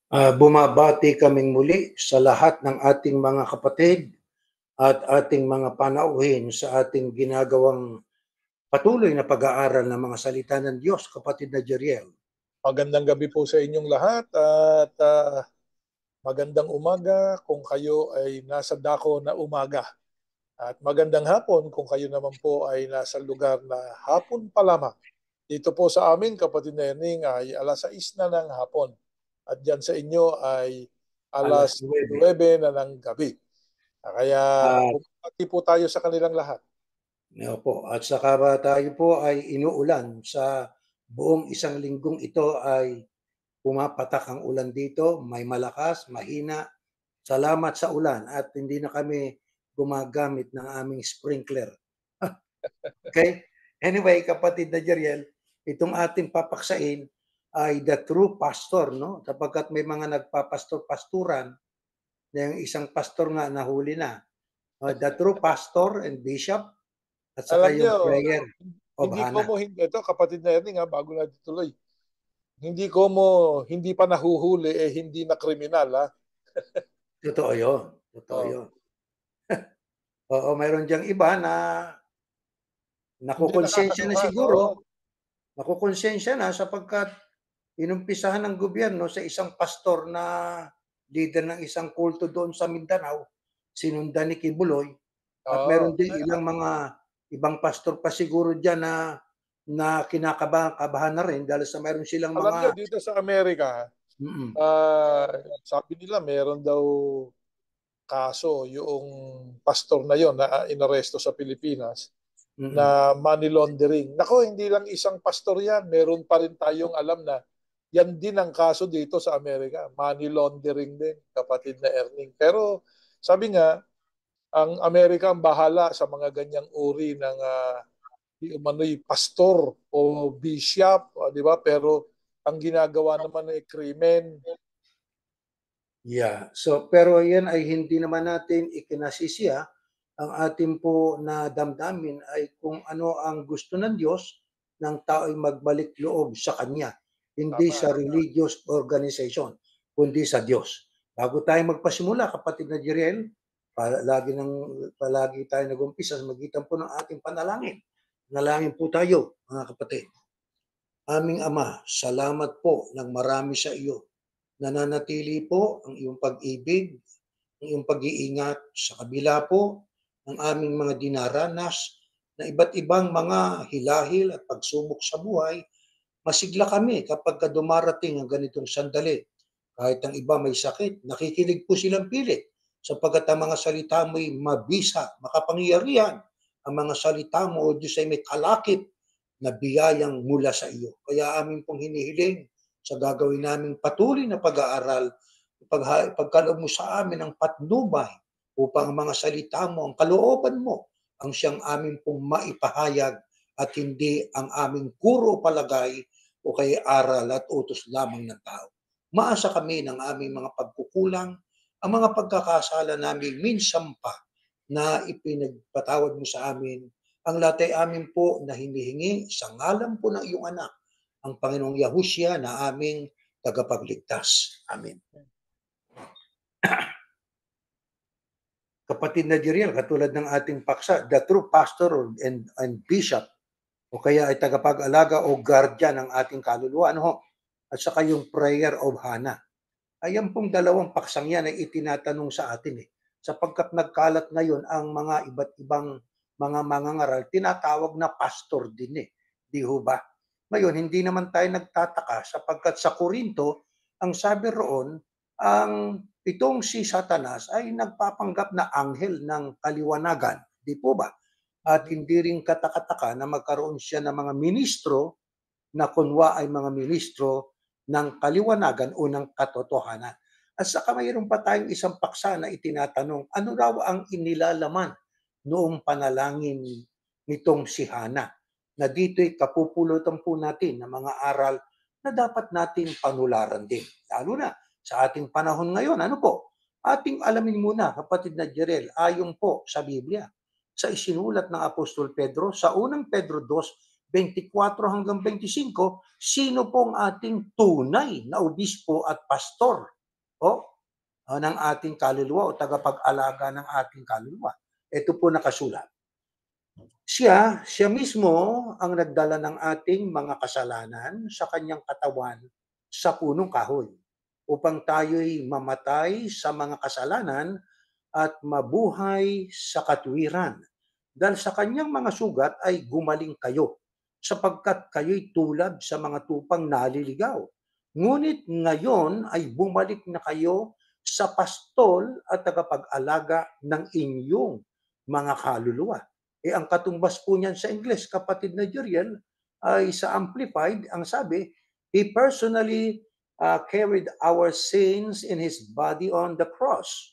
Bumabati kaming muli sa lahat ng ating mga kapatid at ating mga panauhin sa ating ginagawang patuloy na pag-aaral ng mga salita ng Diyos, kapatid na Jeriel. Magandang gabi po sa inyong lahat at magandang umaga kung kayo ay nasa dako na umaga. At magandang hapon kung kayo naman po ay nasa lugar na hapon pa lamang. Dito po sa amin, kapatid na Erning, ay alas 6 na ng hapon. At dyan sa inyo ay Alas alas 9. 9 na ng gabi. Kaya At bumati po tayo sa kanilang lahat. opo, at saka ba tayo po ay inuulan sa buong isang linggong ito ay pumapatak ang ulan dito, may malakas, mahina. Salamat sa ulan at hindi na kami gumagamit ng aming sprinkler. Okay? Anyway, kapatid na Jeriel, itong ating papaksain ay the true pastor, no? Sapagkat may mga nagpapastor-pasturan na yung isang pastor nga nahuli na. The true pastor and bishop at saka Alam yung niyo, prayer of hindi ko Hannah. mo, ito kapatid na Erning, bago na tuloy. Hindi pa nahuhuli hindi na kriminal ha. Totoo yun. Totoo Oh, yun. Oo, mayroon diyang iba na hindi nakukonsensya na nakakasuhan, siguro. oo. Nakukonsensya na sapagkat inumpisahan ng gobyerno sa isang pastor na leader ng isang kulto doon sa Mindanao, sinundan ni Kibuloy, at meron Oo. din ilang mga ibang pastor pa siguro diyan na kinakabahan na rin dahil sa meron silang Alam mga niyo dito sa Amerika, mm. sabi nila meron daw kaso yung pastor na yon na inaresto sa Pilipinas Mm. na money laundering. Nako, hindi lang isang pastor yan. Meron pa rin tayong alam na yan din ang kaso dito sa Amerika. Money laundering din, kapatid na Erning. Pero sabi nga, ang Amerika ang bahala sa mga ganyang uri ng umano'y pastor o bishop, di ba? Pero ang ginagawa naman ay krimen. Yeah. So pero 'yan ay hindi naman natin ikinasisiya. Ang atin po na damdamin ay kung ano ang gusto ng Diyos ng tao ay magbalik loob sa Kanya, hindi Tama. sa religious organization, kundi sa Diyos. Bago tayo magpasimula, kapatid na Jeriel, palagi tayo nag-umpisa sa magitan po ng ating panalangin. Nalangin po tayo, mga kapatid. Aming Ama, salamat po ng marami sa iyo. Nananatili po ang iyong pag-ibig, ang iyong pag-iingat sa kabila po ng aming mga dinaranas na iba't ibang mga hilahil at pagsubok sa buhay. Masigla kami kapag dumarating ang ganitong sandali. Kahit ang iba may sakit, nakikinig po silang pilit sapagkat ang mga salita mo'y mabisa, makapangyarihan. Ang mga salita mo, O Diyos, ay may kalakip na biyayang mula sa iyo. Kaya amin pong hinihiling sa gagawin naming patuloy na pag-aaral, pagkaloob mo sa amin ang patnubay upang ang mga salita mo, ang kalooban mo, ang siyang amin pong maipahayag at hindi ang aming puro palagay o kay aral at utos lamang ng tao. Maasa kami ng aming mga pagkukulang, ang mga pagkakasala namin minsan pa na ipinagpatawad mo sa amin. Ang lahat ay amin po na hinihingi sa ngalan po ng iyong anak, ang Panginoong Yahushua na aming tagapagligtas. Amen. Kapatid na Jeriel, katulad ng ating paksa, the true pastor and bishop o kaya ay tagapag-alaga o guardian ng ating kaluluwa, ano ho? At saka yung prayer of Hannah. Ayan pong dalawang paksang yan ay itinatanong sa atin sapagkat nagkalat ngayon ang mga iba't ibang mga mangangaral, tinatawag na pastor din Di ho ba? Ngayon, hindi naman tayo nagtataka sapagkat sa Korinto, ang sabi roon, ang itong si Satanas ay nagpapanggap na anghel ng kaliwanagan. Di po ba? At hindi rin katakataka na magkaroon siya ng mga ministro na kunwa ay mga ministro ng kaliwanagan o ng katotohanan. At saka mayroon pa tayong isang paksa na itinatanong, ano raw ang inilalaman noong panalangin nitong si Hana? Na dito'y kapupulutan po natin ng mga aral na dapat nating panularan din. Lalo na sa ating panahon ngayon, ano po? Ating alamin muna, kapatid na Jerel, ayon po sa Biblia, sa isinulat ng Apostol Pedro, sa unang Pedro 2:24 hanggang 25, sino pong ating tunay na obispo at pastor po ng ating kaluluwa o tagapag-alaga ng ating kaluluwa. Ito po nakasulat. Siya mismo ang nagdala ng ating mga kasalanan sa kanyang katawan sa punong kahoy upang tayo'y mamatay sa mga kasalanan at mabuhay sa katwiran. Dahil sa kanyang mga sugat ay gumaling kayo sapagkat kayo'y tulad sa mga tupang naliligaw. Ngunit ngayon ay bumalik na kayo sa pastol at tagapag-alaga ng inyong mga kaluluwa. Ang katumbas po niyan sa English, kapatid na Jeriel, ay sa Amplified, ang sabi, He personally carried our sins in His body on the cross,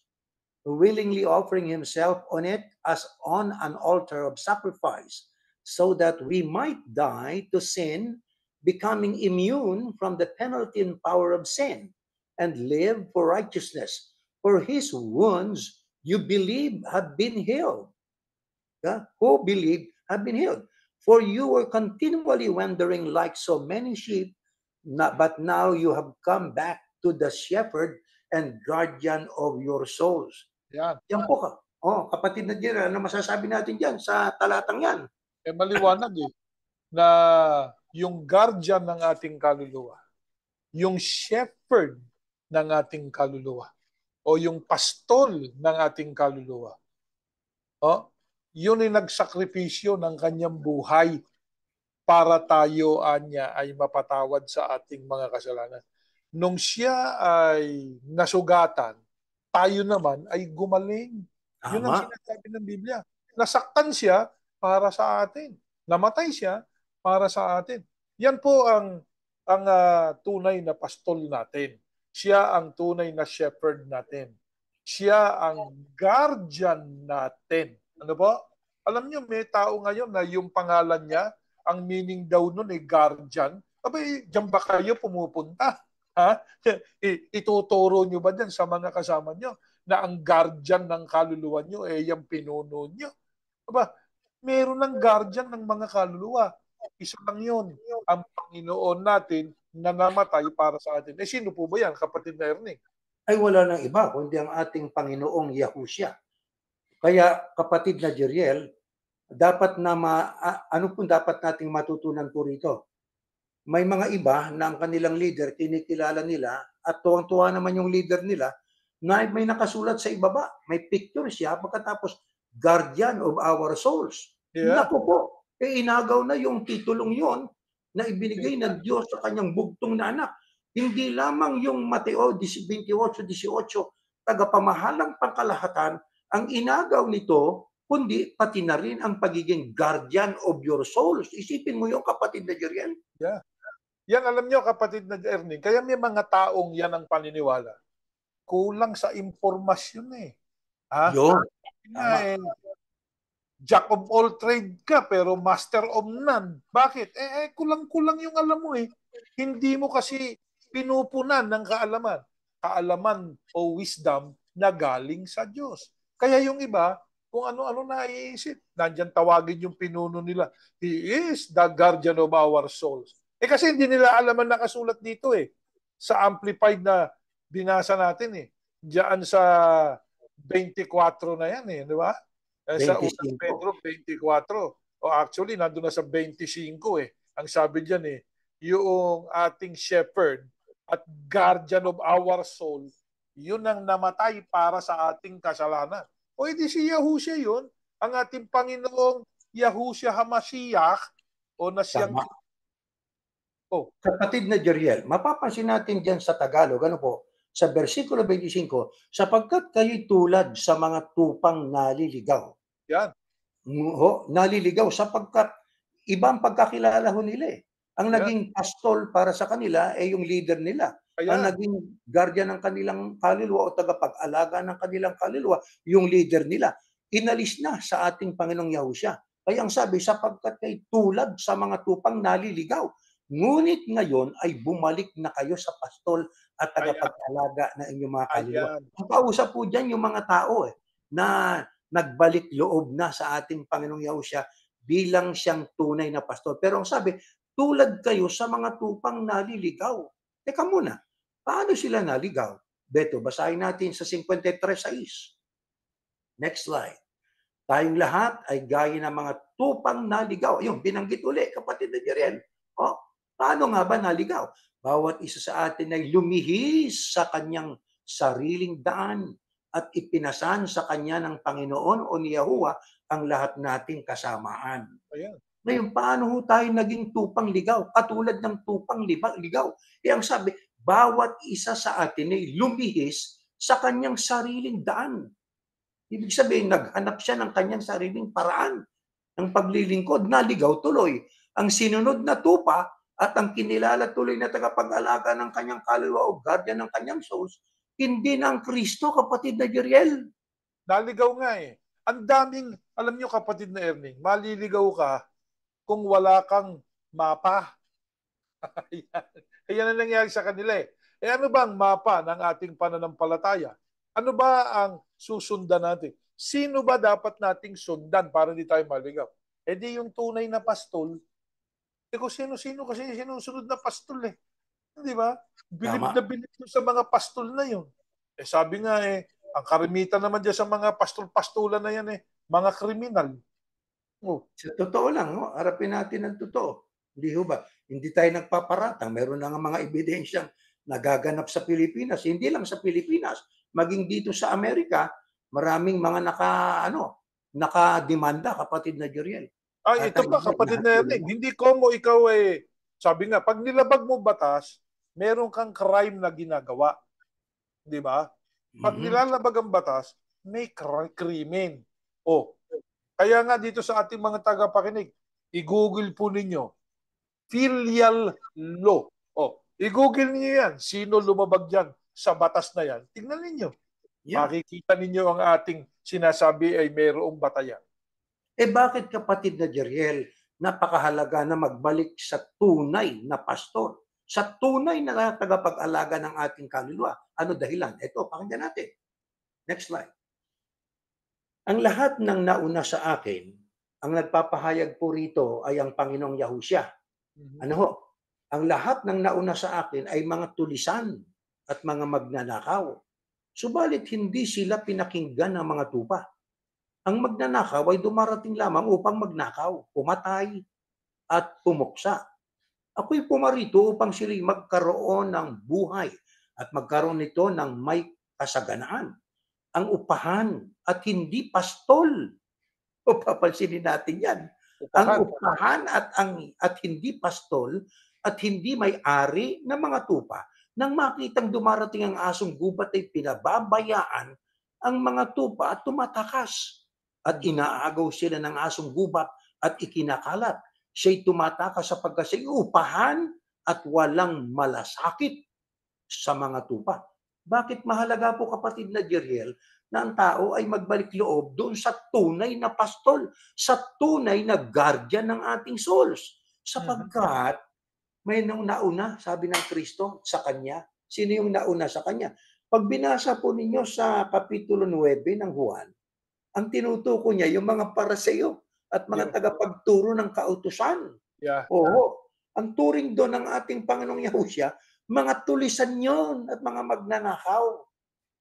willingly offering Himself on it as on an altar of sacrifice, so that we might die to sin, becoming immune from the penalty and power of sin, and live for righteousness. For His wounds, you believe, have been healed. Who believe have been healed. For you were continually wandering like so many sheep, but now you have come back to the shepherd and guardian of your souls. Yan. Yan po ka. Kapatid na Jera, ano masasabi natin dyan sa talatang yan? Maliwanag na yung guardian ng ating kaluluwa, yung shepherd ng ating kaluluwa, o yung pastol ng ating kaluluwa, yun ay nagsakripisyo ng kanyang buhay para tayo anya ay mapatawad sa ating mga kasalanan. Nung siya ay nasugatan, tayo naman ay gumaling. Tama. Yun ang sinasabi ng Biblia. Nasaktan siya para sa atin. Namatay siya para sa atin. Yan po ang tunay na pastol natin. Siya ang tunay na shepherd natin. Siya ang guardian natin. Ano po? Alam niyo, may tao ngayon na yung pangalan niya, ang meaning daw nun ay guardian. Abay, diyan ba kayo pumupunta? Ha? Ituturo niyo ba dyan sa mga kasama niyo na ang guardian ng kaluluwa niyo ay yung pinuno niyo? Aba, meron ng guardian ng mga kaluluwa. Isa lang yun, ang Panginoon natin na namatay para sa atin. Sino po ba yan, kapatid na Ernie? Ay wala nang iba kundi ang ating Panginoong Yahushua. Kaya kapatid na Jeriel, dapat na ano po dapat nating matutunan po rito? May mga iba na ang kanilang leader, kinikilala nila at tuwang-tuwa naman yung leader nila na may nakasulat sa ibaba. May picture siya pagkatapos guardian of our souls. Yeah. Naku po, inagaw na yung titulong yon na ibinigay ng Diyos sa kanyang bugtong na anak. Hindi lamang yung Mateo 28:18, tagapamahalang pangkalahatan, ang inagaw nito, kundi pati na rin ang pagiging guardian of your souls. Isipin mo yung kapatid na Jeriel. Yeah. Yan alam nyo kapatid na Ernie, kaya may mga taong yan ang paniniwala. Kulang sa impormasyon eh. Yun. Jack of all trade ka pero master of none. Bakit? Kulang-kulang yung alam mo eh. Hindi mo kasi pinupunan ng kaalaman. Kaalaman o wisdom na galing sa Diyos. Kaya yung iba, kung ano-ano naiisip. Nandyan tawagin yung pinuno nila. He is the guardian of our souls. Kasi hindi nila alaman nakasulat dito eh. Sa Amplified na binasa natin eh. Diyan sa 24 na yan eh. Di ba? Sa 1 Pedro 24. O actually, nandun na sa 25 eh. Ang sabi diyan eh, yung ating shepherd at guardian of our soul, yun ang namatay para sa ating kasalanan. O edi si Yahushua yun, ang ating Panginoong Yahushua HaMashiach, o na siyang... Kapatid na Jeriel, mapapansin natin dyan sa Tagalog, ano po, sa versikulo 25, sapagkat kayo'y tulad sa mga tupang naliligaw. Yan. Naliligaw sapagkat ibang pagkakilala ho nila eh. Ang naging pastol para sa kanila ay yung leader nila. Ang naging guardian ng kanilang kaluluwa o tagapag-alaga ng kanilang kaluluwa, yung leader nila. Inalis na sa ating Panginoong Yahushua. Kaya ang sabi, sapagkat kayo tulad sa mga tupang naliligaw. Ngunit ngayon ay bumalik na kayo sa pastol at tagapag-alaga na inyong mga kaluluwa. Ang kausap po dyan yung mga tao na nagbalik loob na sa ating Panginoong Yahushua bilang siyang tunay na pastol. Pero ang sabi, tulad kayo sa mga tupang naliligaw. Teka muna, paano sila naligaw? Beto, basahin natin sa 53:6. Next slide. Tayong lahat ay gaya ng mga tupang naligaw. Ayun, binanggit uli, kapatid na Jeriel. O, paano nga ba naligaw? Bawat isa sa atin ay lumihis sa kanyang sariling daan at ipinasan sa kanya ng Panginoon o ni Yahuwah ang lahat nating kasamaan. Ayan. Ngayon, paano ho tayo naging tupang ligaw? Katulad ng tupang ligaw. Ang sabi, bawat isa sa atin ay lumihis sa kanyang sariling daan. Ibig sabihin, naghanap siya ng kanyang sariling paraan ng paglilingkod, naligaw tuloy. Ang sinunod na tupa at ang kinilala tuloy na tagapag-alaga ng kanyang kaluluwa o guardian ng kanyang souls, hindi na ang Kristo, kapatid na Jeriel. Naligaw nga eh. Ang daming, alam nyo kapatid na Erning, maliligaw ka kung wala kang mapa. Ayan ang nangyari sa kanila eh. Eh ano ba ang mapa ng ating pananampalataya? Ano ba ang susundan natin? Sino ba dapat nating sundan para hindi tayo maligaw? Eh di yung tunay na pastol. Eh kung sino-sino kasi sinusunod na pastol eh. Di ba? Bilib Tama. na bilib sa mga pastol na yun. Eh sabi nga eh, ang karamitan naman dyan sa mga pastol-pastulan na yan eh, mga kriminal. Oh. Sa totoo lang, no? Harapin natin ang totoo. Hindi ho ba? Hindi tayo nagpaparatang. Meron na nga mga ebidensyang nagaganap sa Pilipinas. Hindi lang sa Pilipinas, maging dito sa Amerika, maraming mga nakademanda, kapatid na Jeriel. Ay, ito pa kapatid na Erning, hindi ko mo ikaw eh, sabi nga, pag nilabag mo batas, meron kang crime na ginagawa. Di ba? Pag nilalabag ang batas, may krimen. O, kaya nga dito sa ating mga tagapakinig, i-google po ninyo, filial law. O, i-google niyo yan. Sino lumabag yan sa batas na yan? Tingnan ninyo. Yeah. Makikita ninyo ang ating sinasabi ay mayroong batayan. Eh bakit, kapatid na Jeriel, napakahalaga na magbalik sa tunay na pastor, sa tunay na tagapag-alaga ng ating kaluluwa? Ano dahilan? Ito, pakinggan natin. Next slide. Ang lahat ng nauna sa akin, ang nagpapahayag po rito ay ang Panginoong Yahushua. Ano ho? Ang lahat ng nauna sa akin ay mga tulisan at mga magnanakaw. Subalit hindi sila pinakinggan ng mga tupa. Ang magnanakaw ay dumarating lamang upang magnakaw, pumatay, at pumuksa. Ako'y pumarito upang sila'y magkaroon ng buhay at magkaroon nito ng may kasaganaan. Ang upahan at hindi pastol. O papansinin natin yan. Ang upahan at hindi pastol at hindi may-ari ng mga tupa. Nang makitang dumarating ang asong gubat ay pinababayaan ang mga tupa at tumatakas. At inaagaw sila ng asong gubat at ikinakalat. Siya'y tumatakas sapagkat siya'y upahan at walang malasakit sa mga tupa. Bakit mahalaga po, kapatid na Jeriel, na ang tao ay magbalik loob doon sa tunay na pastol, sa tunay na guardian ng ating souls? Sapagkat may nauna, sabi ng Kristo, sa Kanya. Sino yung nauna sa Kanya? Pag binasa po ninyo sa Kapitulo 9 ng Juan, ang tinutuko niya yung mga paraseyo at mga tagapagturo ng kautusan. Yeah. Oo. Ang turing doon ng ating Panginoong Yahushua, mga tulisan yon at mga magnanakaw.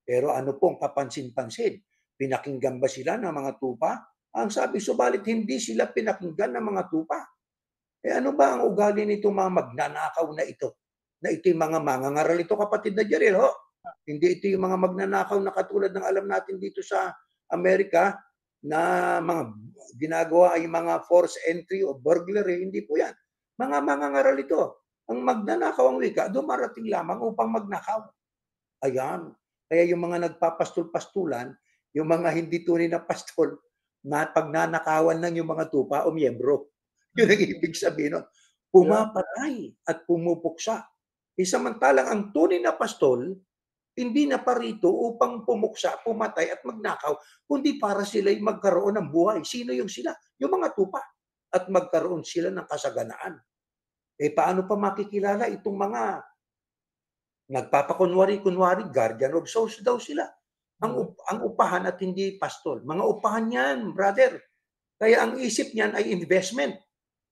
Pero ano pong kapansin-pansin? Pinakinggan ba sila ng mga tupa? Ang sabi, subalit hindi sila pinakinggan ng mga tupa. Eh ano ba ang ugali nitong mga magnanakaw na ito? Na ito yung mga mangangaral ito, kapatid na Jeriel, ho? Hindi ito yung mga magnanakaw na katulad ng alam natin dito sa Amerika na mga ginagawa ay mga forced entry o burglary. Hindi po yan. Mga mangangaral ito. Ang magnanakaw ang wika, dumarating lamang upang magnakaw. Ayan. Kaya yung mga nagpapastol-pastulan, yung mga hindi tunay na pastol, na pagnanakawan lang yung mga tupa o miyembro. Yun ang ibig sabihin nun. Pumapatay at pumupuksa. Samantalang ang tunay na pastol, hindi na parito upang pumuksa, pumatay at magnakaw, kundi para sila'y magkaroon ng buhay. Sino yung sila? Yung mga tupa. At magkaroon sila ng kasaganaan. Eh paano pa makikilala itong mga nagpapakunwari-kunwari, guardian of souls daw sila? Ang upahan at hindi pastol. Mga upahan yan, brother. Kaya ang isip niyan ay investment.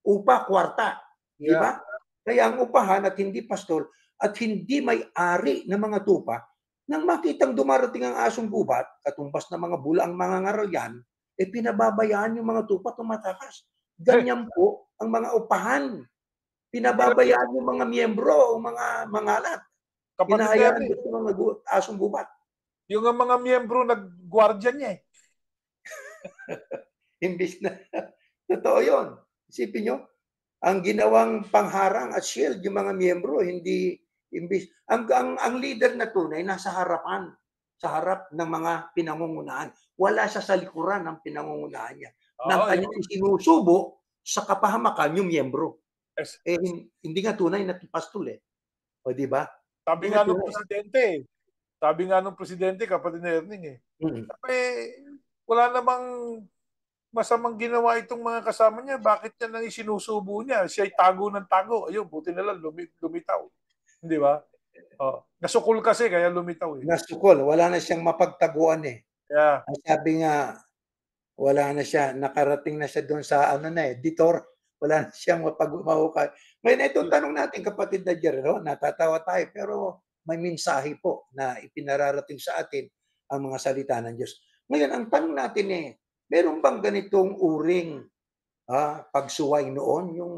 Upa, kwarta. Di ba? Kaya ang upahan at hindi pastol at hindi may-ari ng mga tupa Nang makitang dumarating ang asong gubat, katumbas ng mga bulaang mangangaral-yan, pinababayaan yung mga tupa tumatakas. Ganyan po ang mga upahan. Hindi lang yun, Pinababayaan yung mga miyembro o mga mangalat. kapatid na Hinahayaan Ernie, yung mga asong gubat. yung mga miyembro nag-guardia niya eh. Imbis na totoo yun. Isipin nyo, ang ginawang pangharang at shield yung mga miyembro, hindi imbis ang leader na tunay nasa harapan, sa harap ng mga pinangungunahan. Wala siya sa likuran ng pinangungunahan niya. Nang Oo, yun. kanyang isinusubo sa kapahamakan yung miyembro. Yes. Hindi nga tunay na pastol eh. O di ba? Sabi Hindi nga nga nung tunay. presidente, sabi nga nung presidente, kapatid na Erning eh, Mm. sabi, wala namang masamang ginawa itong mga kasama niya. Bakit niya nang isinusubo niya? Siya'y tago ng tago. Ayun, buti na lang lumitaw. Hindi ba? Oh. Nasukol kasi kaya lumitaw eh. Nasukol, wala na siyang mapagtaguan eh. Kaya, Ang sabi nga, wala na siya, nakarating na siya doon sa ano na eh, Ditor. Wala na siyang mahukay. Ngayon, ito tanong natin, kapatid na Jero, natatawa tayo, pero may mensahe po na ipinararating sa atin ang mga salita ng Diyos. Ngayon, ang tanong natin eh, meron bang ganitong uring pagsuway noon? Yung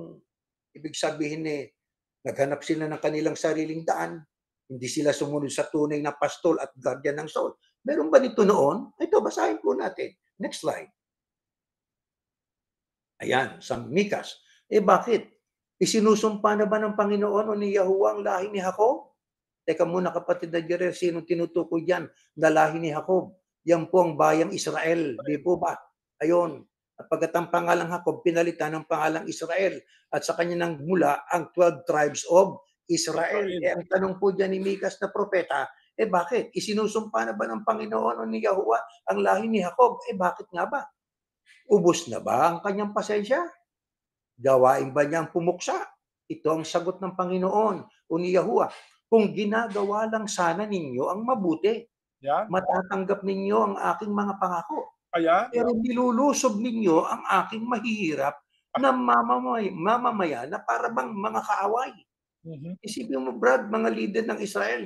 ibig sabihin eh, naghanap sila ng kanilang sariling daan, hindi sila sumunod sa tunay na pastol at guardian ng soul. Meron ba nito noon? Ito, basahin po natin. Next slide. Ayan, sa Mikas. Bakit? Isinusumpa na ba ng Panginoon o ni Yahuwah ang lahi ni Jacob? Teka muna kapatid na Jerry, sino tinutukoy dyan na lahi ni Jacob? Yan po ang bayang Israel, di po ba? Ayon, at pagkat ang pangalang Jacob, pinalitan ng pangalang Israel at sa kanya nang mula ang 12 tribes of Israel. Israel. Ang tanong po dyan ni Mikas na propeta, bakit? Isinusumpa na ba ng Panginoon o ni Yahuwah ang lahi ni Jacob? Bakit nga ba? Ubos na ba ang kanyang pasensya? Gawain ba niyang pumuksa? Ito ang sagot ng Panginoon o ni Yahuwah. Kung ginagawa lang sana ninyo ang mabuti, yan. matatanggap ninyo ang aking mga pangako. Kaya, Pero nilulusob ninyo ang aking mahihirap na mamamayan na para bang mga kaaway. Isipin mo, Brad, mga leader ng Israel,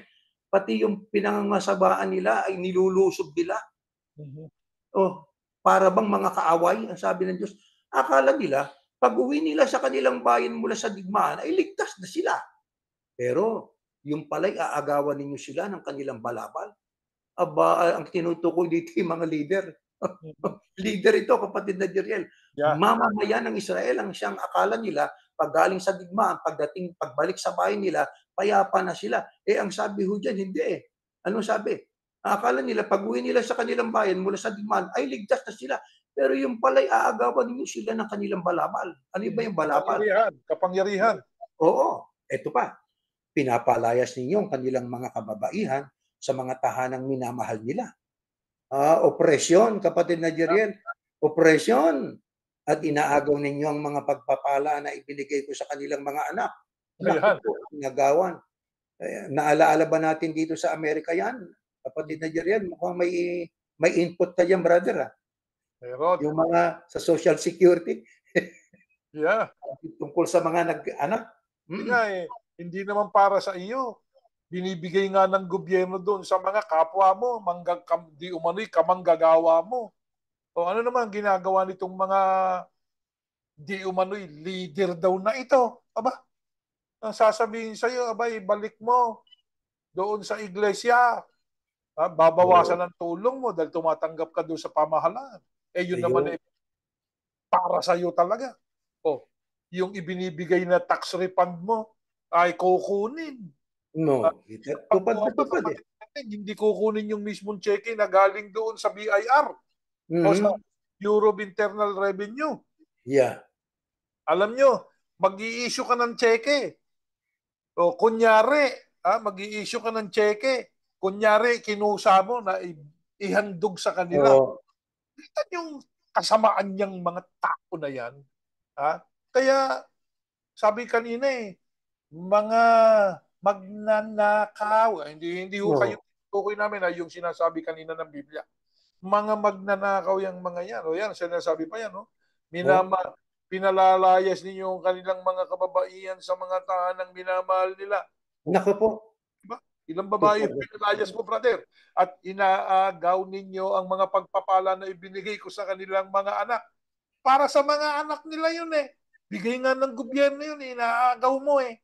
pati yung pinangangasabaan nila ay nilulusob nila. Oh, para bang mga kaaway, ang sabi ng Diyos. Akala nila, pag uwi nila sa kanilang bayan mula sa digmaan, ay ligtas na sila. Pero, yung pala'y aagawan ninyo sila ng kanilang balabal. Aba, ang tinutukoy dito yung mga leader. Leader ito, kapatid na Jeriel. yeah. Mamamayan ng Israel ang siyang akala nila, pag galing sa digmaan, pagbalik sa bayan nila, payapa na sila. Ang sabi ho dyan, hindi eh. Anong sabi? Akala nila, pag uwi nila sa kanilang bayan mula sa digmaan, ay ligtas na sila. Pero yung pala'y aagawan ninyo sila ng kanilang balabal. Ano ba yung balabal? Kapangyarihan. Oo, eto pa. Pinapalayas ninyo ang kanilang mga kababaihan sa mga tahanang minamahal nila. Opresyon, kapatid na Jeriel. Opresyon. At inaagaw ninyo ang mga pagpapala na ibinigay ko sa kanilang mga anak. Naku po, nagawan. Naalaala ba natin dito sa Amerika yan? Kapatid na Jeriel, mukhang may input ka dyan, brother. Meron. Yung mga sa Social Security. Yeah. Tungkol sa mga nag-anak. Hindi naman para sa iyo. Binibigay nga ng gobyerno doon sa mga kapwa mo, di umano'y kamanggagawa mo. O ano naman ginagawa nitong mga di umano'y leader daw na ito? Aba, ang sasabihin sa iyo, abay, balik mo doon sa iglesia. Babawasan ng tulong mo dahil tumatanggap ka doon sa pamahalaan. Yun naman para sa iyo talaga. Yung ibinibigay na tax refund mo ay kukunin. No, tupad eh. Hindi kukunin yung mismong cheque na galing doon sa BIR o sa Bureau of Internal Revenue. Yeah. Alam nyo, mag-i-issue ka ng cheque. O kunyari, mag-i-issue ka ng cheque. Kunyari, kinusa mo na ihandog sa kanila. Kita yung kasamaan niyang mga tao na yan. Kaya, sabi kanina mga magnanakaw. Hindi ho kayo tukoy namin yung sinasabi kanina ng Biblia. Mga magnanakaw yung mga yan. O yan, sinasabi pa yan. Pinalalayas ninyo ang kanilang mga kababaihan sa mga tahanang minamahal nila. Nako po. Diba? Ilang babae yung Totoo. pinalayas mo, brother? At inaagaw ninyo ang mga pagpapala na ibinigay ko sa kanilang mga anak. Para sa mga anak nila yun eh. Bigay nga ng gobyerno yun, inaagaw mo eh.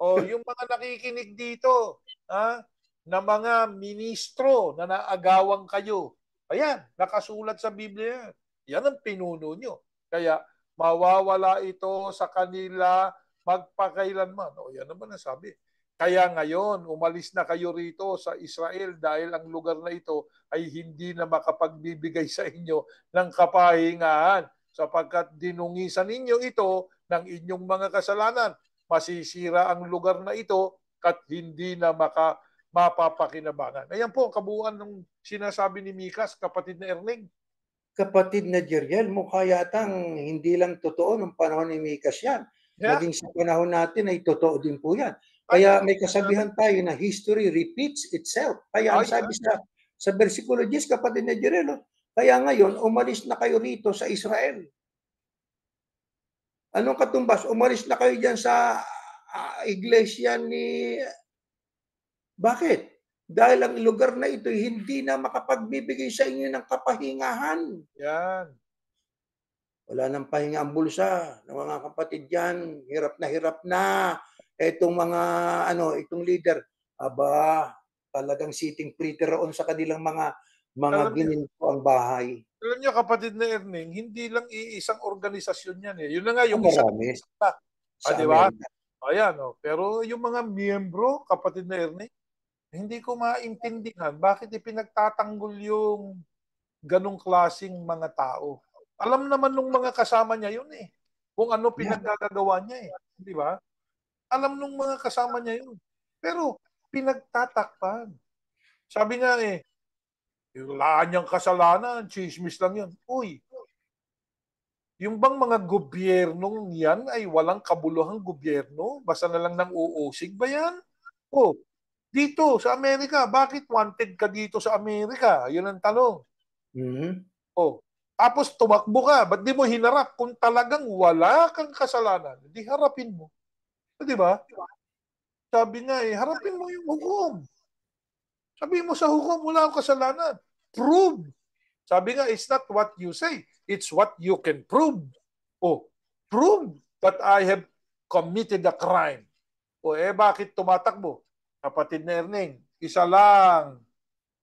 O yung mga nakikinig dito, ha, na mga ministro na naagawan kayo, ayan, nakasulat sa Biblia yan. Yan ang pinuno nyo. Kaya mawawala ito sa kanila magpakailanman. O yan naman ang sabi. Kaya ngayon, umalis na kayo rito sa Israel dahil ang lugar na ito ay hindi na makapagbibigay sa inyo ng kapahingahan sapagkat dinungisan ninyo ito ng inyong mga kasalanan. Masisira ang lugar na ito at hindi na mapapakinabangan. Ayan po ang kabuuan ng sinasabi ni Mikas, kapatid na Erning. Kapatid na Jeriel, mukha yatang hindi lang totoo nung panahon ni Mikas yan. Yeah? Maging sa panahon natin ay totoo din po yan. Ay, Kaya may kasabihan tayo na history repeats itself. Kaya ang sabi sa versikulo 10, kapatid na Jeriel, kaya ngayon, umalis na kayo rito sa Israel. Anong katumbas? Umalis na kayo dyan sa iglesia ni... Bakit? Dahil ang lugar na ito hindi na makapagbibigay sa inyo ng kapahingahan. yan. Wala nang pahinga ang bulsa ng mga kapatid diyan. Hirap na itong mga itong leader. Aba, talagang sitting pretty roon sa kanilang mga Alam niyo, gininto ang bahay. alam niyo kapatid na Erning, hindi lang iisang organisasyon yan eh. Yun na nga, yung isang Marami sa di ba? Amerika. Ayan, oh. Pero yung mga miyembro, kapatid na Erning, hindi ko maintindihan bakit ipinagtatanggol yung ganong klasing mga tao. Alam naman nung mga kasama niya yun eh. Kung ano Yeah. pinaggagawa niya eh. Di ba? Alam nung mga kasama niya yun. Pero pinagtatakpan. Sabi nga eh, wala niyang kasalanan, chismis lang yun. Uy, yung bang mga gobyernong yan ay walang kabuluhang gobyerno? Basta na lang nang uusig ba yan? O, dito sa Amerika, bakit wanted ka dito sa Amerika? Yun ang tanong. Mm-hmm. O, tapos tumakbo ka, ba't di mo hinarap? Kung talagang wala kang kasalanan, di harapin mo. Di ba? Sabi nga eh, harapin mo yung hukom. Sabi mo sa hukom, wala akong kasalanan. Prove. Sabi nga, it's not what you say. It's what you can prove. Oh, prove that I have committed a crime. O bakit tumatakbo? Kapatid na Erning, isa lang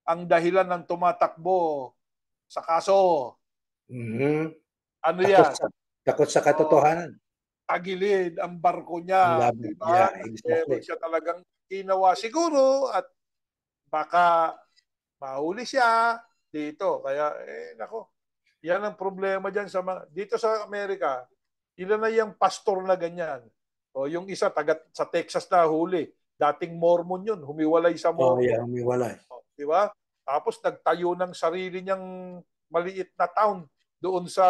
ang dahilan ng tumatakbo sa kaso. Mm-hmm. Ano yan? Takot sa katotohanan. Tagilid ang barko niya. Diba? Yeah, exactly. Meron siya talagang ginawa siguro at baka mahuli siya dito. Kaya, nako, yan ang problema dyan sa mga, dito sa Amerika, ilan na yung pastor na ganyan. O yung isa, sa Texas na huli. Dating Mormon yun, humiwalay sa Mormon. Oh, yeah, humiwalay. Di ba? Tapos nagtayo ng sarili niyang maliit na town doon sa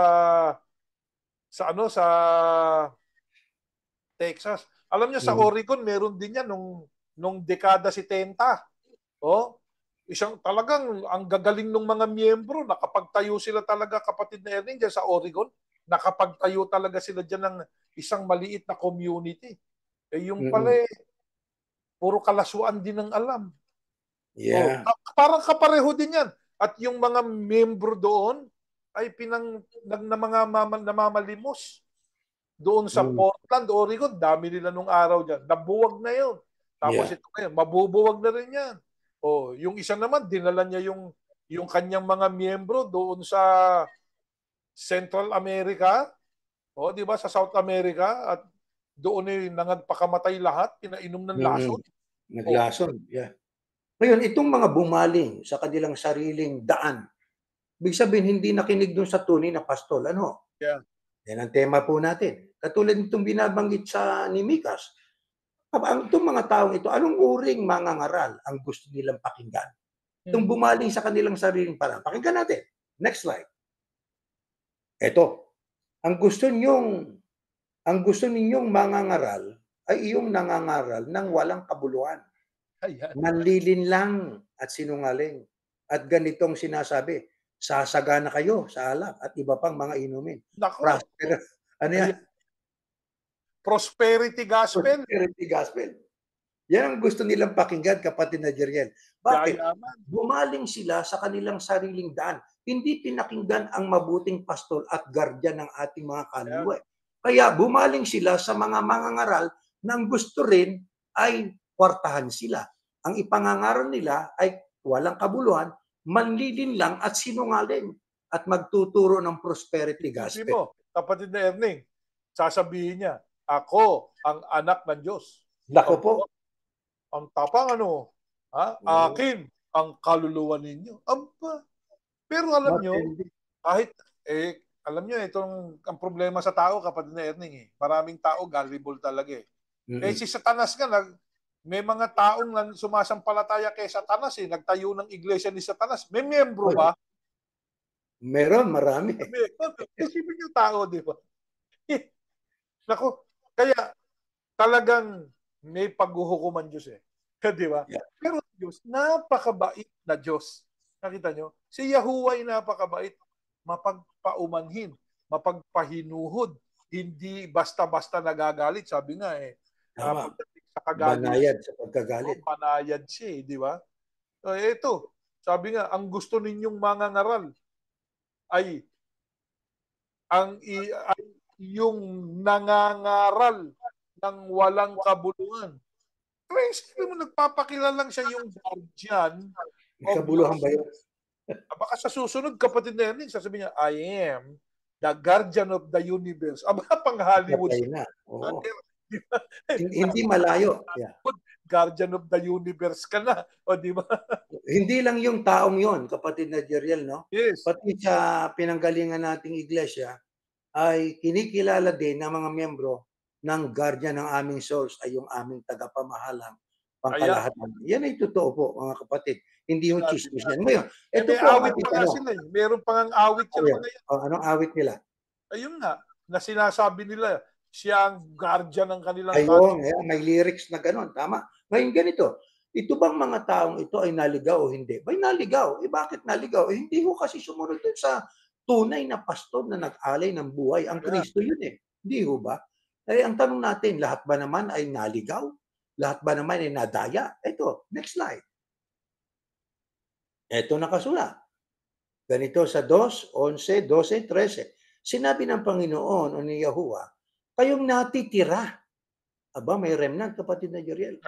Texas. Alam niyo sa Oregon meron din yan nung dekada 70. Oh, isang talagang ang gagaling ng mga miyembro, nakapagtayo sila talaga, kapatid na Erning, dyan sa Oregon. Nakapagtayo talaga sila dyan ng isang maliit na community. Yung pala puro kalasuan din ang alam. Yeah. Parang kapareho din yan. At yung mga miyembro doon ay mga namamalimos. Doon sa Portland, Oregon, dami nila nung araw dyan. Nabuwag na yun. Tapos ito ngayon, mabubuwag na rin yan. Yung isa naman, dinala niya yung kanyang mga miyembro doon sa Central America, di ba, sa South America, at doon ay nangagpakamatay lahat, pinainom ng lason. Naglason, yeah. Ngayon, itong mga bumaling sa kanilang sariling daan, ibig sabihin, hindi nakinig doon sa tunay na pastol. Ano? Yeah. Yan ang tema po natin. Katulad nitong binabanggit sa ni Mikas, itong mga taong ito, anong uring mga ngaral ang gusto nilang pakinggan? Itong bumaling sa kanilang sariling parang. Pakinggan natin. Next slide. Ito. Ang gusto ninyong mga ngaral ay iyong nangangaral ng walang kabuluhan. Manlilinlang at sinungaling. At ganitong sinasabi, sasagana kayo sa alak at iba pang mga inumin. Ano yan? Prosperity gospel. Prosperity gospel. Yan ang gusto nilang pakinggan, kapatid na Jeriel. Bakit? Yayaman. Bumaling sila sa kanilang sariling daan. Hindi pinakinggan ang mabuting pastol at gardyan ng ating mga kaluluwa. Kaya bumaling sila sa mga mangangaral na ang gusto rin ay kwartahan sila. Ang ipangangaral nila ay walang kabuluhan, manlilin lang at sinungaling at magtuturo ng prosperity Isipin gospel. mo, kapatid na Erning, sasabihin niya, ako ang anak ng Diyos. Lako po. Ang tapang ano, ha? Akin ang kaluluwa ninyo. Aba. Pero alam nyo, kahit, alam nyo, ang problema sa tao, kapatid na Erning, maraming tao gullible talaga eh. Si Satanas nga, may mga taong sumasampalataya kay Satanas nagtayo ng iglesia ni Satanas. May miyembro ba? Meron, marami. Isipin nyo tao, di ba? Naku, kaya talagang may paghuhukuman Diyos di ba? Yeah. Pero Diyos, napakabait na Diyos. Nakita nyo? Si Yahuwah ay napakabait. Mapagpaumanhin, mapagpahinuhod, hindi basta-basta nagagalit. Sabi nga pagdating sa kagalit, banayad sa pagkagalit. Banayad siya di ba? So, ito, sabi nga, ang gusto ninyong mangangaral ay yung nangangaral ng walang kabuluhan. Pero isipin mo, nagpapakilalang siya yung guardian. May kabuluhan ba yun? Baka sa susunod, kapatid na yan, sasabihin niya, I am the guardian of the universe. Aba, pang Hollywood. Oo. Hindi malayo. Yeah. Guardian of the universe ka na. O, di ba? Hindi lang yung taong yon, kapatid na Jeriel, no? Yes. Pati sa pinanggalingan nating iglesia, ay kinikilala din ng mga miyembro ng guardian ng aming souls ay yung aming tagapamahalang pangkalahatan. Yan ay totoo po, mga kapatid. Hindi yung chismis yan. Ngayon, ito may po awit pa nga sila. Meron pa nga awit yung mga yan. Anong awit nila? Ayun nga, na sinasabi nila, siya ang guardian ng kanilang ayun, may lyrics na gano'n. Tama. Ngayon ganito, ito bang mga taong ito ay naligaw o hindi? Bay naligaw. Bakit naligaw? Hindi ko kasi sumunod dun sa tunay na pastor na nag-alay ng buhay. Ang Kristo yun Hindi ho ba? Ang tanong natin, lahat ba naman ay naligaw? Lahat ba naman ay nadaya? Ito, next slide. Ito nakasulat. Ganito sa 2, 11, 12, 13. Sinabi ng Panginoon o ni Yahuwah, kayong natitira. Aba, may remnant, kapatid na Jeriel.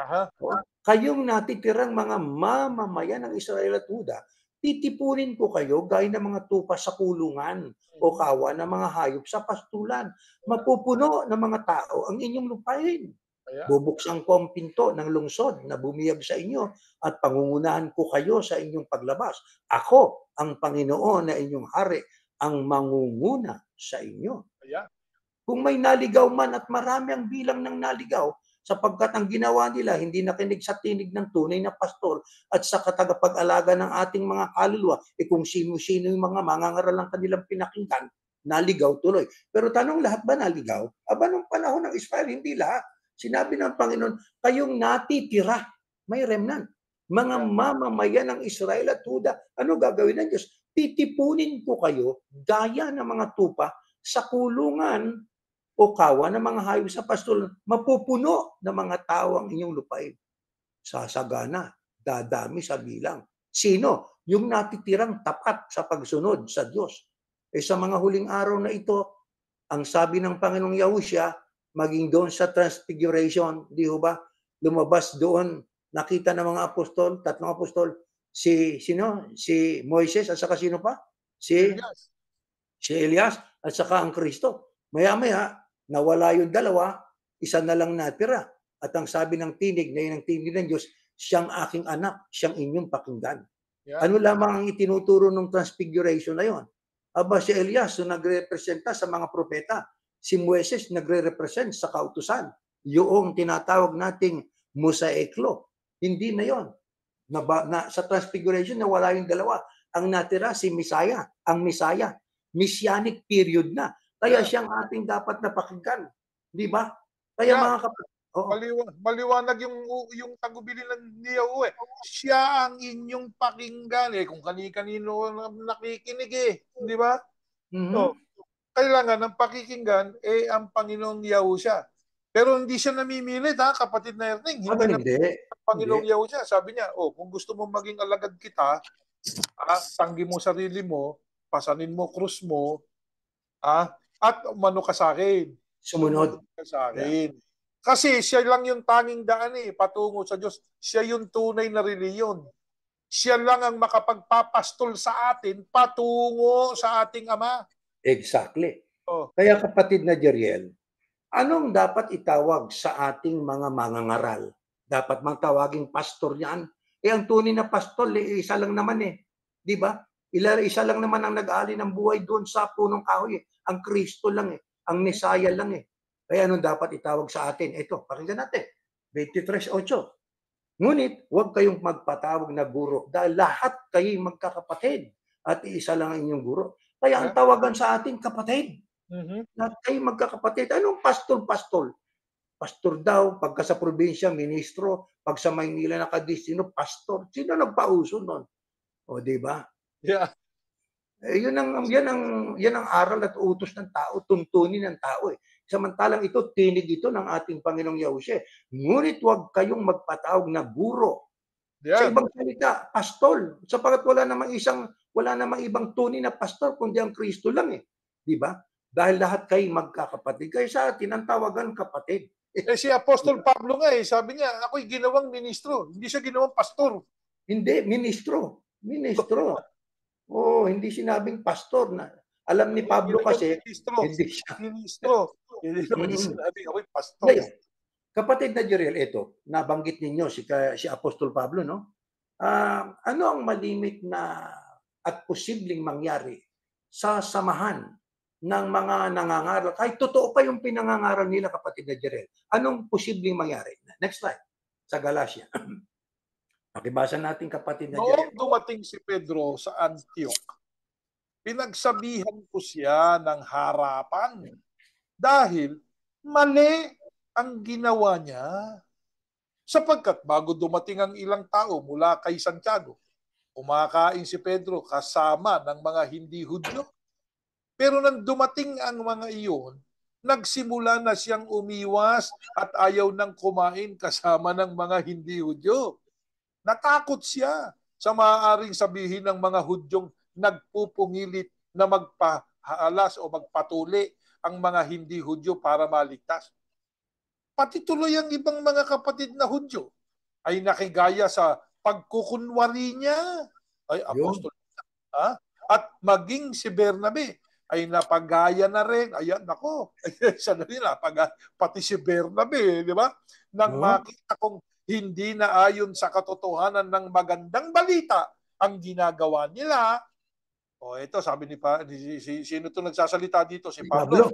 Kayong natitirang mga mamamayan ng Israel at Huda, titipunin ko kayo gaya ng mga tupa sa kulungan o kawa ng mga hayop sa pastulan. Mapupuno ng mga tao ang inyong lupain. Bubuksan ko ang pinto ng lungsod na bumiyag sa inyo at pangungunahan ko kayo sa inyong paglabas. Ako, ang Panginoon na inyong hari, ang mangunguna sa inyo. Kung may naligaw man at marami ang bilang ng naligaw, sapagkat ang ginawa nila hindi nakinig sa tinig ng tunay na pastor at sa katagapag-alaga ng ating mga kaluluwa, kung sino-sino yung mga mangangaral ng kanilang pinakinggan, naligaw tuloy. Pero tanong, lahat ba naligaw? Aba, nung panahon ng Israel, hindi lahat. Sinabi ng Panginoon, kayong natitira, may remnant. Mga mamamayan ng Israel at Huda, ano gagawin ng Diyos? Titipunin ko kayo gaya ng mga tupa sa kulungan o kawa ng mga hayop sa pastulan. Mapupuno ng mga tao ang inyong lupain. Sasagana, dadami sa bilang. Sino? Yung natitirang tapat sa pagsunod sa Diyos. Sa mga huling araw na ito, ang sabi ng Panginoong Yahushua, maging doon sa Transfiguration, di ba? Lumabas doon, nakita ng mga apostol, 3 apostol, si Moises at saka sino pa? Si Elias at saka ang Kristo. Maya-maya, nawala yung dalawa, isa na lang natira. At ang sabi ng tinig, na yun ang tinig ng Diyos, siyang aking anak, siyang inyong pakinggan. Ano lamang ang itinuturo ng Transfiguration na yun? Aba, si Elias, so nagre-representa sa mga propeta. Si Moises nagre-represent sa kautusan. Yung tinatawag nating mosaiklo. Hindi na yon. Sa Transfiguration, nawala yung dalawa. Ang natira si Messiah, ang Messiah. Messianic period na. Kaya siyang ating dapat napakinggan. Di ba? Kaya mga kapatid, maliwanag yung tagubilin ni Yahuwah. Siya ang inyong pakinggan kung kani-kanino nakikinig di ba? So, kailangan ng pakikinggan ang Panginoong Yahushua. Pero hindi siya namimilit, ha, kapatid na Erning. Hindi na Hindi. Panginoong Hindi. Yahushua. Sabi niya, kung gusto mo maging alagad kita, tanggi mo sarili mo, pasanin mo krus mo, at umano ka sa akin. Sumunod. Sumunod ka sa Yeah. akin. Kasi siya lang yung tanging daan patungo sa Diyos. Siya yung tunay na reliyon. Siya lang ang makapagpapastol sa atin patungo sa ating Ama. Exactly. Oh. Kaya kapatid na Jeriel, anong dapat itawag sa ating mga mangangaral? Dapat mang tawaging pastor yan? Ang tunay na pastor, isa lang naman Di ba? Isa lang naman ang nag-aali ng buhay doon sa punong kahoy. Ang Kristo lang Ang Mesaya lang Kaya anong dapat itawag sa atin? Ito, pakinggan natin. 23:8. Ngunit huwag kayong magpatawag na guro dahil lahat kayo magkakapatid at isa lang ang inyong guro. Kaya ang tawagan sa atin, kapatid. Lahat kayo magkakapatid. Anong pastor? Pastor daw, pagka sa probinsya, ministro, pag sa Maynila nakadistino, pastor. Sino nagpauso nun? Di ba? Yeah. Yan ang aral at utos ng tao, tuntunin ng tao Samantalang ito, tinig ito ng ating Panginoong Yahushua. Ngunit huwag kayong magpatawag na guro. Sa ibang salita, pastol. Sapagat wala namang ibang tunay na pastor kundi ang Kristo lang Di ba? Dahil lahat kayo magkakapatid. Kaya sa atin, ang tawagan kapatid. Si Apostol Pablo nga sabi niya, ako'y ginawang ministro. Hindi siya ginawang pastor. Hindi, ministro. Hindi sinabing pastor na. Alam ni Pablo kasi, hindi siya. Ministro. Hindi naman sinabi, ako'y pastor. Ngayon, kapatid na Jeriel, ito, nabanggit ninyo si Apostol Pablo, no? Ano ang malimit na at posibleng mangyari sa samahan ng mga nangangaral? Kahit totoo pa yung pinangangaral nila, kapatid na Jeriel. Anong posibleng mangyari? Next slide. Sa Galatia. Pakibasa natin, kapatid na Jeriel. Noong dumating si Pedro sa Antioch, pinagsabihan ko siya ng harapan dahil mali ang ginawa niya. Sapagkat bago dumating ang ilang tao mula kay Santiago, kumakain si Pedro kasama ng mga hindi Hudyo. Pero nang dumating ang mga iyon, nagsimula na siyang umiwas at ayaw nang kumain kasama ng mga hindi Hudyo. Natakot siya sa maaaring sabihin ng mga Hudyong nagpupungilit na magpahalas o magpatuli ang mga hindi Hudyo para maligtas. Pati tuloy ang ibang mga kapatid na Hudyo ay nakigaya sa pagkukunwari niya. Ay, apostol. At maging si Bernabe ay napagaya na rin. Ayan, nako. Siya na rin, pati si Bernabe, di ba? Nang makita kong hindi na ayon sa katotohanan ng magandang balita ang ginagawa nila. Ito, sabi sino to nagsasalita dito? Si Pablo.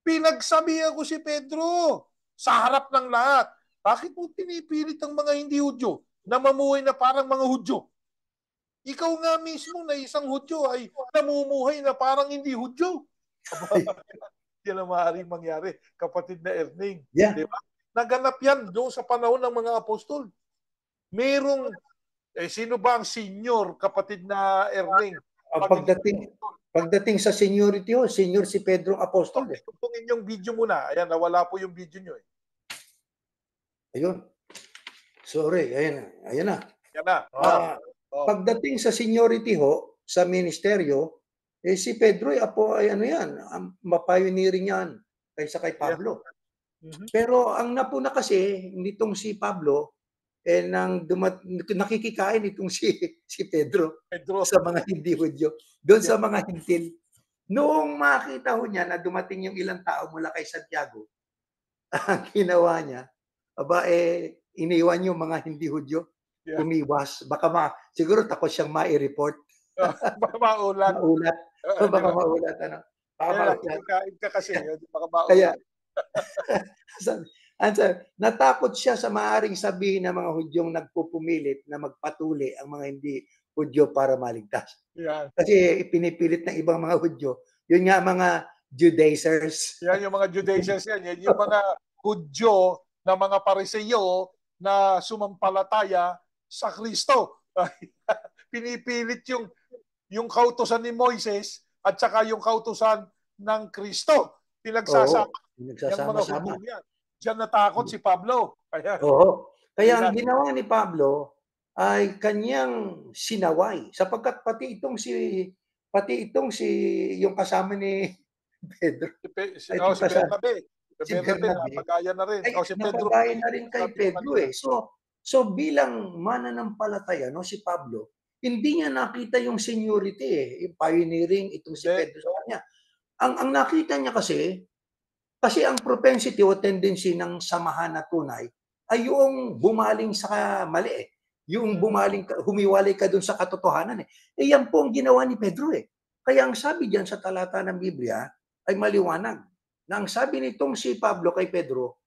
Pinagsabihan ko si Pedro sa harap ng lahat. Bakit mo pinipilit ang mga hindi Hudyo na mamuhay na parang mga Hudyo? Ikaw nga mismo na isang Hudyo ay namumuhay na parang hindi Hudyo. Yan ang maaaring mangyari, kapatid na Erning. Yeah. Diba? Naganap yan doon sa panahon ng mga apostol. Merong, sino ba ang senior, kapatid na Erning? Pagdating sa seniority senior si Pedro Apostol. Kung inyong video muna. Ayan, nawala po yung video nyo Ayun. Sorry, ayan na. Yan na. Pagdating sa seniority sa ministeryo, si Pedro ay mapioneering yan kaysa kay Pablo. Yeah. Pero ang napuna kasi nitong si Pablo, nakikikain itong si Pedro sa mga hindi Hudyo, doon sa mga hintil. Noong makita niya na dumating yung ilang tao mula kay Santiago, ang ginawa niya, iniwan yung mga hindi Hudyo, umiwas. Baka siguro takot siyang mai-report. Maulat. Baka maulat. Kain ka kasi. Baka maulat. Kaya, natakot siya sa maaaring sabihin ng mga Hudyong nagpupumilit na magpatuli ang mga hindi Hudyo para maligtas. Yeah. Kasi ipinipilit ng ibang mga Hudyo, yun nga mga Judaizers. Yan yung mga Judaizers yan. Yan yung mga Hudyo na mga Pariseyo na sumampalataya sa Kristo. Pinipilit yung kautusan ni Moises at saka yung kautusan ng Kristo. Pinagsasama Yung Yung mga nagsasama-sama. Hudyong yan. Diyan natakot si Pablo. Kaya, Oo. Kaya ang kaya ginawa ni Pablo ay kanyang sinaway sapagkat pati itong si yung kasama ni Pedro oh, itong si Bernabe. Si si Bernabe, Bernabe napagaya na rin. ay O si Pedro napagaya pala na yun. rin kay Sabi ko Pedro kanina. eh. So bilang mananampalataya no si Pablo, hindi niya nakita yung seniority yung pioneering itong si Hindi. Pedro sa kanya. Ang nakita niya kasi ang propensity o tendency ng samahan na tunay ay yung bumaling sa mali eh. Yung humiwalay ka dun sa katotohanan eh. Eh yan po ang ginawa ni Pedro eh. Kaya ang sabi diyan sa talata ng Biblia ay maliwanag na ang sabi nitong si Pablo kay Pedro,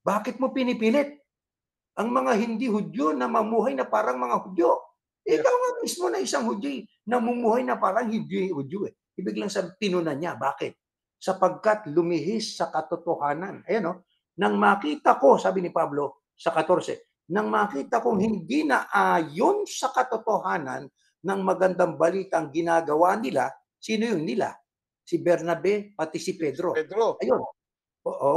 bakit mo pinipilit ang mga hindi Hudyo na mamuhay na parang mga Hudyo? Eh, Yeah. ikaw nga mismo na isang Hudyo namumuhay na parang hindi Hudyo eh. Ibig lang sabihin, tinunan niya. Bakit? Sapagkat lumihis sa katotohanan. Ayan o, nang makita ko, sabi ni Pablo sa 14, nang makita kong hindi na ayon sa katotohanan ng magandang balitang ginagawa nila, sino yung nila? Si Bernabe, pati si Pedro. Pedro. Ayun, oo,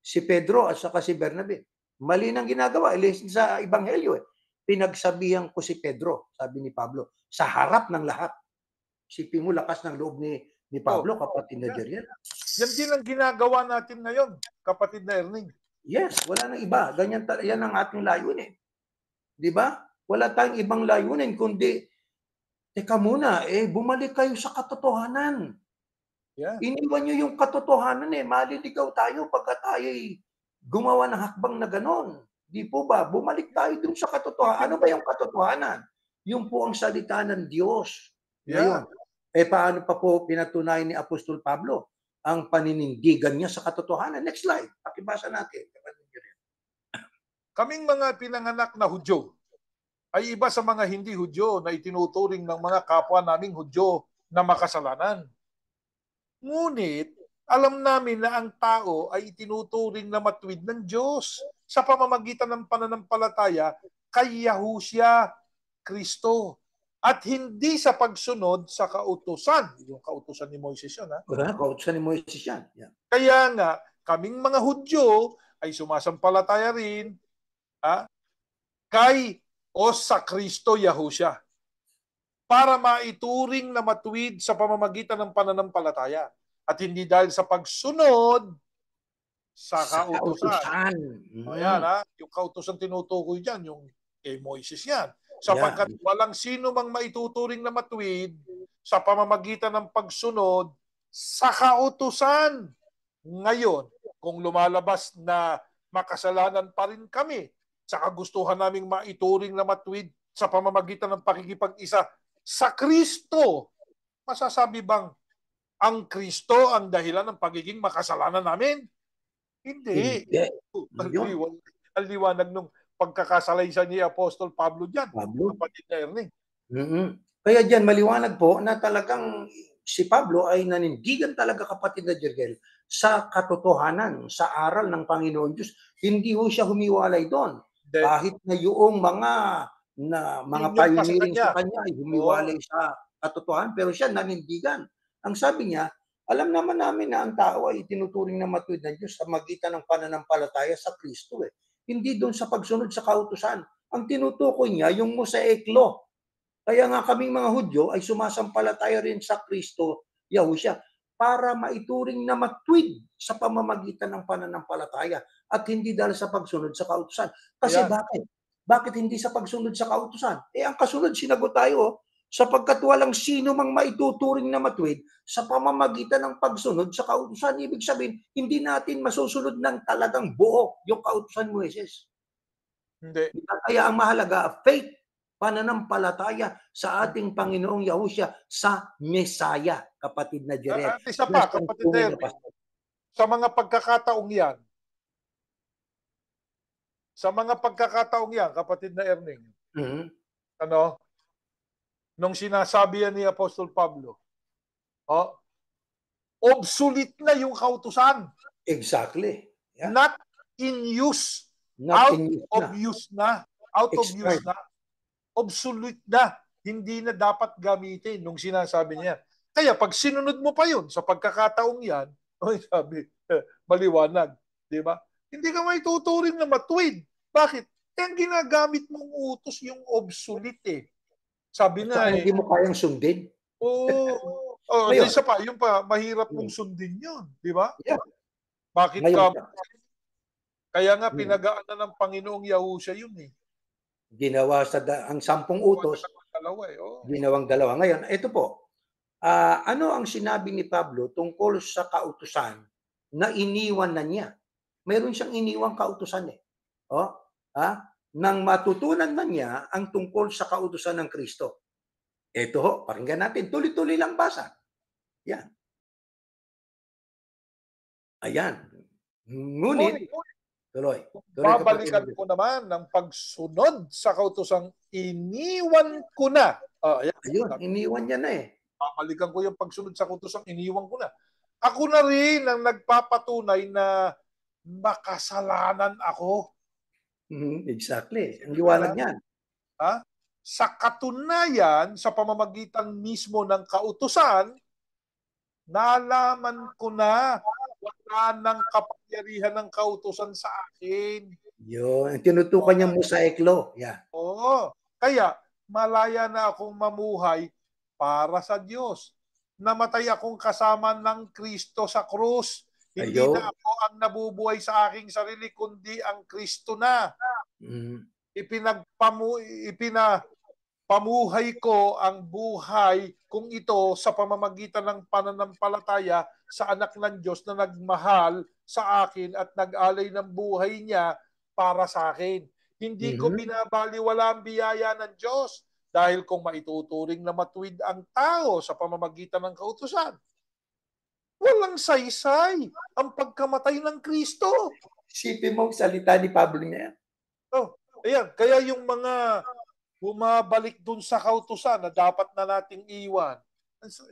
si Pedro at saka si Bernabe. Mali nang ginagawa, sa Ebanghelyo eh. Pinagsabihan ko si Pedro, sabi ni Pablo, sa harap ng lahat. Isipin mo, lakas ng loob ni Oh, Pablo, kapatid na yeah. Jeriel. Yan din ang ginagawa natin ngayon, kapatid na Erning. Yes, wala nang iba. Yan ang ating layunin. Di ba? Wala tayong ibang layunin, kundi, teka muna, bumalik kayo sa katotohanan. Yeah. Iniwan nyo yung katotohanan maliligaw tayo pagka tayo gumawa ng hakbang na ganon. Di po ba? Bumalik tayo dun sa katotohanan. Ano ba yung katotohanan? Yung po ang salita ng Diyos. Yeah. Ngayon, paano pa po pinatunayan ni Apostol Pablo ang paninindigan niya sa katotohanan? Next slide. Pakibasa natin. Kaming mga pinanganak na Hudyo ay iba sa mga hindi Hudyo na itinuturing ng mga kapwa naming Hudyo na makasalanan. Ngunit, alam namin na ang tao ay itinuturing na matuwid ng Diyos sa pamamagitan ng pananampalataya kay Yahushua Kristo at hindi sa pagsunod sa kautusan. Yung kautusan ni Moises yun, ha? Kautusan ni Moises yan. Yeah. Kaya nga, kaming mga Hudyo ay sumasampalataya rin kay o sa Kristo Yahushua para maituring na matuwid sa pamamagitan ng pananampalataya at hindi dahil sa pagsunod sa kautusan. Ayan yung kautusan tinutukoy dyan, yung kay Moises yan. Sapagkat walang sino mang maituturing na matuwid sa pamamagitan ng pagsunod sa kautusan. Ngayon, kung lumalabas na makasalanan pa rin kami sa kagustuhan naming maituring na matuwid sa pamamagitan ng pakikipag-isa sa Kristo, masasabi bang ang Kristo ang dahilan ng pagiging makasalanan namin? Hindi. Ang liwanag nung pagkakasalaysa ni Apostol Pablo dyan, kapatid na Erning. Kaya dyan, maliwanag po na talagang si Pablo ay nanindigan talaga, kapatid na Jeriel, sa katotohanan, sa aral ng Panginoon Diyos. Hindi ho siya humiwalay doon. Kahit na yung mga pioneering sa kanya ay humiwalay sa katotohanan, pero siya nanindigan. Ang sabi niya, alam naman namin na ang tao ay tinuturing na matuwid ng Diyos sa magitan ng pananampalataya sa Kristo Hindi doon sa pagsunod sa kautusan. Ang tinutukoy niya, yung Mosaic Law. Kaya nga kaming mga Hudyo ay sumasampalataya rin sa Kristo, Yahushua, para maituring na matuwid sa pamamagitan ng pananampalataya at hindi dahil sa pagsunod sa kautusan. Kasi bakit? Bakit hindi sa pagsunod sa kautusan? Ang kasunod, sinagot tayo, sapagkat walang sino mang maituturing na matuwid sa pamamagitan ng pagsunod sa kautusan. Ibig sabihin, hindi natin masusunod ng talagang buo yung kautusan mo, Jesus. Hindi. Kaya ang mahalaga, faith, pananampalataya sa ating Panginoong Yahushua sa Mesaya, kapatid na Jeriel. At isa pa, kapatid na Erning, sa mga pagkakataong yan, kapatid na Erning, nung sinasabi yan ni Apostol Pablo, obsolete na yung kautusan. Exactly. Yeah. Not in use. Out of use na. Obsolete na. Hindi na dapat gamitin nung sinasabi niya. Kaya pag sinunod mo pa yun sa pagkakataong yan, sabi, maliwanag. Di ba? Hindi ka may tuturing na matuwid. Bakit? Eh, ang ginagamit mong utos yung obsolete eh. Sabi At nga saka eh, hindi mo kayang sundin. oh, oh, Ngayon, isa pa, yung pa, mahirap mong mm, sundin yun. Di ba? yeah, Bakit ngayon, ka, kaya nga mm, pinagaanan ng Panginoong Yahusha yun eh. ginawa ang 10 Gawa utos, niya ng dalawa eh. Oh. ginawang dalawa. Ngayon, ito po, ano ang sinabi ni Pablo tungkol sa kautusan na iniwan na niya? Meron siyang iniwang kautusan eh. Oh, ha? Nang matutunan na niya ang tungkol sa kautusan ng Kristo. Ito ho, pakinggan natin. Tuloy-tuloy lang basa. Yan. Ayan. Ngunit, Ngunit, tuloy. Tuloy kapatid na babalikan Diyos. ko naman ng pagsunod sa kautosang iniwan ko na. Ayan. Ayun, iniwan niya na eh. Babalikan ko yung pagsunod sa kautosang iniwan ko na. Ako na rin ang nagpapatunay na makasalanan ako. Exactly. Ang Isipin mo liwanag yan, niyan. ha? Sa katunayan, sa pamamagitan mismo ng kautusan, nalaman ko na wala ng kapangyarihan ng kautusan sa akin. Yun. Ang tinutukan niyang mosaiklo. Yan. Oo. Kaya, malaya na akong mamuhay para sa Diyos. Namatay akong kasama ng Kristo sa krus. Hindi na Ayun. ako ang nabubuhay sa aking sarili, kundi ang Kristo na. Mm. Pamuhay ko ang buhay kung ito sa pamamagitan ng pananampalataya sa anak ng Diyos na nagmahal sa akin at nag-alay ng buhay niya para sa akin. Hindi ko Mhm. binabaliwala ang biyaya ng Diyos dahil kung maituturing na matuwid ang tao sa pamamagitan ng kautusan, walang saysay ang pagkamatay ng Kristo. Isipin mo ang salita ni Pablo niya. Oh, ayan, kaya yung mga bumabalik dun sa kautusan na dapat na nating iwan.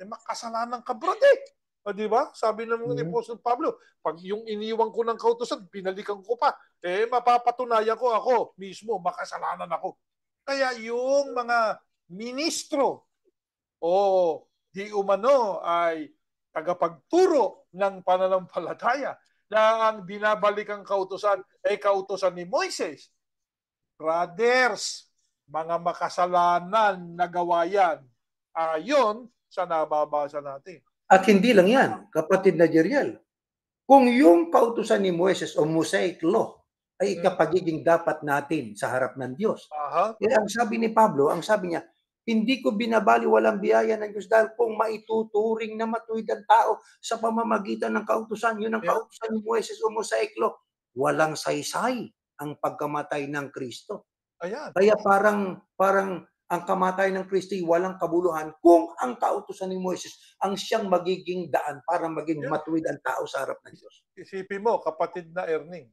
Makasalanan ka, brother. O, di ba? Sabi ng mga ni Mhm. Apostol Pablo, pag yung iniwan ko ng kautusan, binalikan ko pa, eh mapapatunayan ko ako mismo, makasalanan ako. Kaya yung mga ministro o di umano ay tagapagturo ng pananampalataya na ang binabalik ang kautusan ay kautusan ni Moises. Brothers, mga makasalanan na gawa yan ayon sa nababasa natin. At hindi lang yan, kapatid na Jeriel. Kung yung kautusan ni Moises o Mosaic Law ay ikapagiging dapat natin sa harap ng Diyos. Aha. Eh, ang sabi ni Pablo, ang sabi niya, hindi ko binabaliwalang biyaya ng Diyos dahil kung maituturing na matuwid ang tao sa pamamagitan ng kautusan, yun ang Yeah. kautusan ni Moises o Mosaic Law, walang saysay ang pagkamatay ng Kristo. Ayan. Kaya parang ang kamatayan ng Kristo ay walang kabuluhan kung ang kautusan ni Moises ang siyang magiging daan para maging Yeah. matuwid ang tao sa harap ng Diyos. Isipin mo, kapatid na Erning,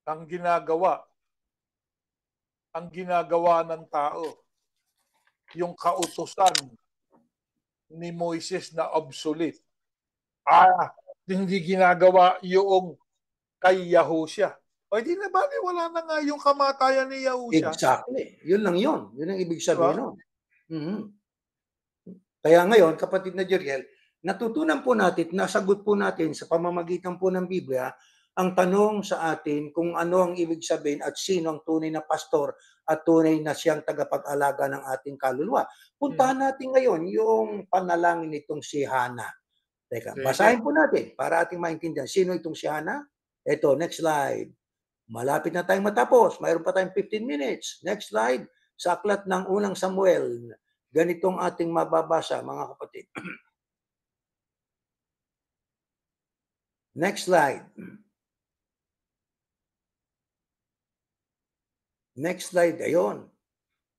ang ginagawa ng tao, yung kautusan ni Moises na obsolete. Hindi ginagawa yung kay Yahusha. O hindi na bali, wala na nga yung kamatayan ni Yahusha. Exactly. Yun lang yun. Yun ang ibig Diba? sabihin nun. Mhm. Kaya ngayon, kapatid na Jeriel, natutunan po natin, nasagot po natin sa pamamagitan po ng Biblia, ang tanong sa atin kung ano ang ibig sabihin at sino ang tunay na pastor at tunay na siyang tagapag-alaga ng ating kaluluwa. Puntahan natin ngayon yung panalangin nitong si Hana. Teka, Sige. basahin po natin para ating maintindihan. Sino itong si Hana? Ito, next slide. Malapit na tayong matapos. Mayroon pa tayong 15 minutes. Next slide. Sa aklat ng unang Samuel. Ganitong ating mababasa, mga kapatid. Next slide. Next slide. Ayon.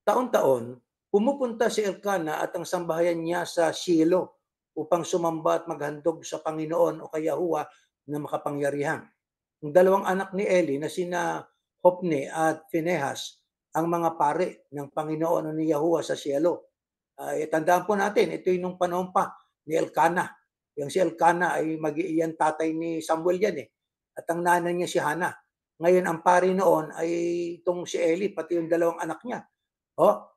Taon-taon, pumupunta si Elkanah at ang sambahayan niya sa Shiloh upang sumamba at maghandog sa Panginoon o kay Yahuwah na makapangyarihan. Ang dalawang anak ni Eli na sina Hopni at Phinehas ang mga pare ng Panginoon o ni Yahuwah sa Shiloh. Tandaan po natin, ito yung nung panahon pa ni Elkanah. Yung si Elkanah ay mag-iiyan tatay ni Samuel yan eh. At ang nanay niya si Hannah. Ngayon, ang pari noon ay itong si Eli, pati yung dalawang anak niya.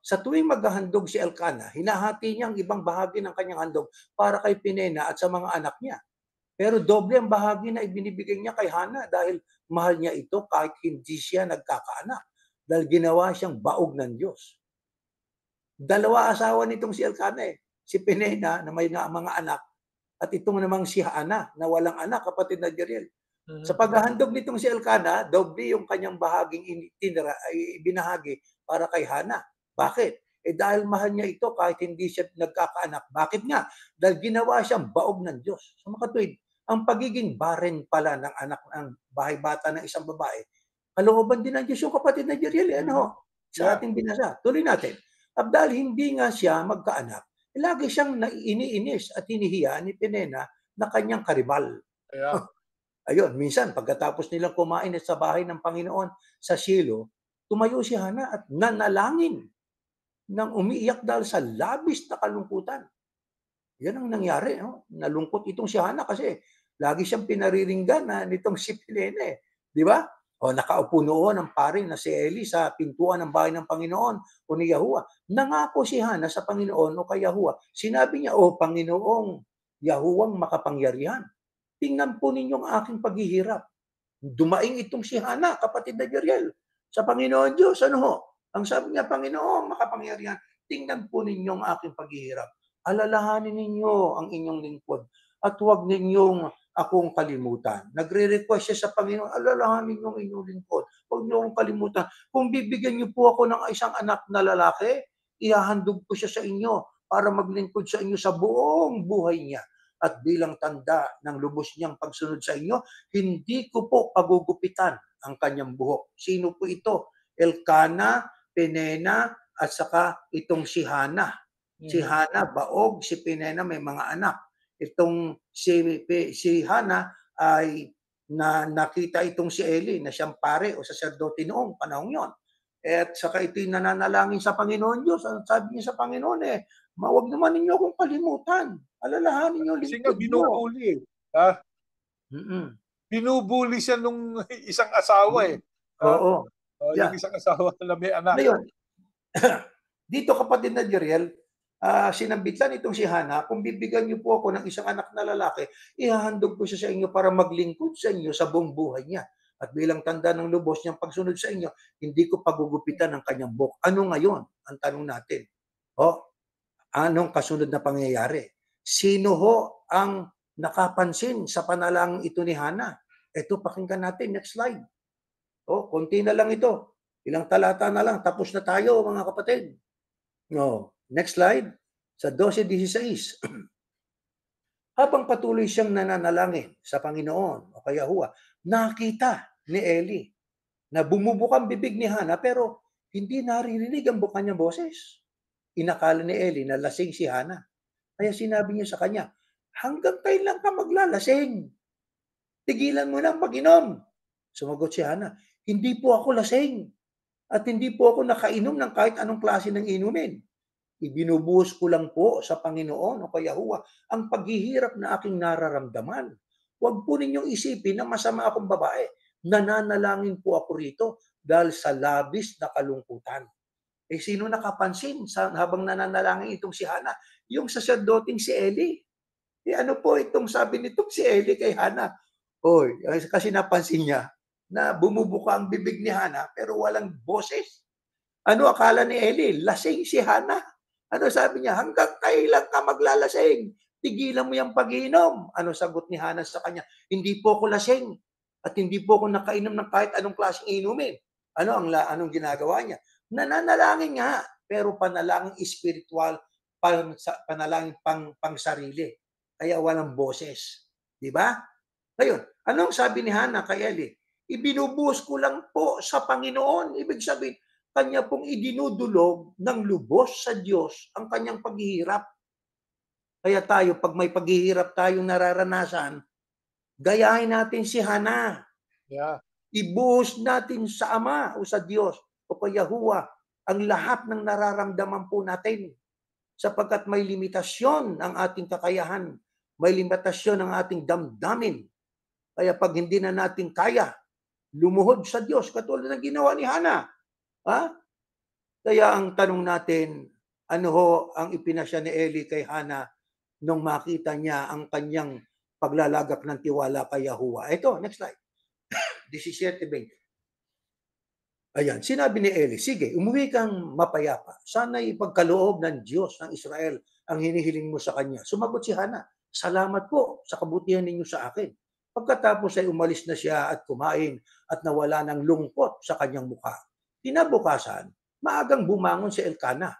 Sa tuwing maghahandog si Elkanah, hinahati niya ang ibang bahagi ng kanyang handog para kay Pinena at sa mga anak niya. Pero doble ang bahagi na ibinibigay niya kay Hana dahil mahal niya ito kahit hindi siya nagkakaanak. Dahil ginawa siyang baog ng Diyos. Dalawa asawa nitong si Elkanah eh. Si Penina na may mga anak at itong namang si Hana na walang anak, kapatid na Jeriel. Sa paghahandog nitong si Elkanah, doble yung kanyang bahaging ay ibinahagi para kay Hana. Bakit? Dahil mahal niya ito kahit hindi siya nagkakaanak. Bakit nga? Dahil ginawa siyang baog ng Diyos. So makatuwid, ang pagiging barren pala ng anak ng bahay bata ng isang babae, kalooban din ng Diyos yung kapatid na Jeriel. Ano? Sa Yeah. ating binasa. Tuloy natin. At dahil hindi nga siya magkaanak, lagi siyang iniinis at hinihiya ni Penina na kanyang karibal. Yeah. Ayun, minsan pagkatapos nilang kumain sa bahay ng Panginoon sa Shilo, tumayo si Hana at nanalangin nang umiiyak dahil sa labis na kalungkutan. Yan ang nangyari. No? Nalungkot itong si Hana kasi lagi siyang pinariringgan nitong si Penina eh. Di ba? O nakaupo noon ang pare na si Eli sa pintuan ng bahay ng Panginoon o ni Yahuwah. Nangako si Hana sa Panginoon o kay Yahuwah. Sinabi niya, "O Panginoong Yahuwang makapangyarihan, tingnan po ninyong aking paghihirap." Dumaing itong si Hana, kapatid na Jeriel, sa Panginoon Diyos. Ano ho? Ang sabi niya, "Panginoon makapangyarihan, tingnan po ninyong aking paghihirap. Alalahanin ninyo ang inyong lingkod at huwag ninyong akong kalimutan." Nagre-request siya sa Panginoon, "Alalahanin niyo ang inyong lingkod. Huwag niyo akong kalimutan. Kung bibigyan niyo po ako ng isang anak na lalaki, ihahandog ko siya sa inyo para maglingkod sa inyo sa buong buhay niya. At bilang tanda ng lubos niyang pagsunod sa inyo, hindi ko po pagugupitan ang kanyang buhok." Sino po ito? Elkanah, Penina, at saka itong si Hana. Si Hana, baog. Si Penina, may mga anak. Itong si Hana ay nakita itong si Eli na siyang pare o saserdote noong panahon yon. At saka ito'y nananalangin sa Panginoon Diyos. Ang sabi niya sa Panginoon "Huwag naman ninyo akong kalimutan. Alalahanin niyo ang Kasi nga lingkod niyo." binubuli. Ha? Mm. Binubuli siya nung isang asawa eh. Ha? Oo. Yung Yeah. isang asawa na may anak. Ngayon, dito kapatid na Jeriel, sinambitan itong si Hana, "Kung bibigyan niyo po ako ng isang anak na lalaki, ihahandog ko siya sa inyo para maglingkod sa inyo sa buong buhay niya. At bilang tanda ng lubos niyang pagsunod sa inyo, hindi ko pagugupitan ang kanyang buhok." Ano ngayon? Ang tanong natin. Anong kasunod na pangyayari? Sino ho ang nakapansin sa panalangin ito ni Hana? Ito, pakinggan natin. Next slide. Konti na lang ito. Ilang talata na lang. Tapos na tayo, mga kapatid. Next slide. Sa 12:16. Habang patuloy siyang nananalangin sa Panginoon o kay Yahuwah, nakita ni Eli na bumubukang bibig ni Hana pero hindi naririnig ang kanyang boses. Inakala ni Eli na lasing si Hana. Kaya sinabi niya sa kanya, "Hanggang kailan ka maglalasing? Tigilan mo na ang pag-inom." Sumagot si Hana, "Hindi po ako lasing at hindi po ako nakainom ng kahit anong klase ng inumin. Ibinubuhos ko lang po sa Panginoon o kay Yahuwah ang paghihirap na aking nararamdaman. Huwag po ninyong isipin na masama akong babae. Nananalangin po ako rito dahil sa labis na kalungkutan." Sino nakapansin habang nananalangin itong si Hana? Yung saserdoteng si Eli. Ano po itong sabi nitong si Eli kay Hana? Kasi napansin niya na bumubuka ang bibig ni Hana pero walang boses. Ano akala ni Eli? Lasing si Hana. Ano sabi niya? "Hanggang kailan ka maglalasing? Tigilan mo yung pag-iinom." Ano sagot ni Hana sa kanya? "Hindi po ako lasing at hindi po ako nakainom ng kahit anong klaseng inumin." Anong ginagawa niya? Nananalangin nga, pero panalangin espiritual, panalangin pang sarili. Kaya walang boses. Di ba? Ngayon, anong sabi ni Hana kay Eli? "Ibinubuhos ko lang po sa Panginoon." Ibig sabihin, kanya pong idinudulog ng lubos sa Diyos ang kanyang paghihirap. Kaya tayo, pag may paghihirap tayong nararanasan, gayahin natin si Hana. Yeah. Ibuhos natin sa Ama o sa Diyos o kay Yahuwah ang lahat ng nararamdaman po natin. Sapagkat may limitasyon ang ating kakayahan, may limitasyon ang ating damdamin. Kaya pag hindi na natin kaya, lumuhod sa Diyos, katulad ng ginawa ni Hana. Kaya ang tanong natin, ano ho ang ipinasya ni Eli kay Hana nung makita niya ang kanyang paglalagak ng tiwala kay Yahuwah. Ito, next slide. 17:20. Ayan, sinabi ni Eli, sige, umuwi kang mapayapa. Sana'y ipagkaloob ng Diyos ng Israel ang hinihiling mo sa kanya. Sumagot si Hana, salamat po sa kabutihan ninyo sa akin. Pagkatapos ay umalis na siya at kumain at nawala ng lungkot sa kanyang mukha. Kinabukasan, maagang bumangon si Elkana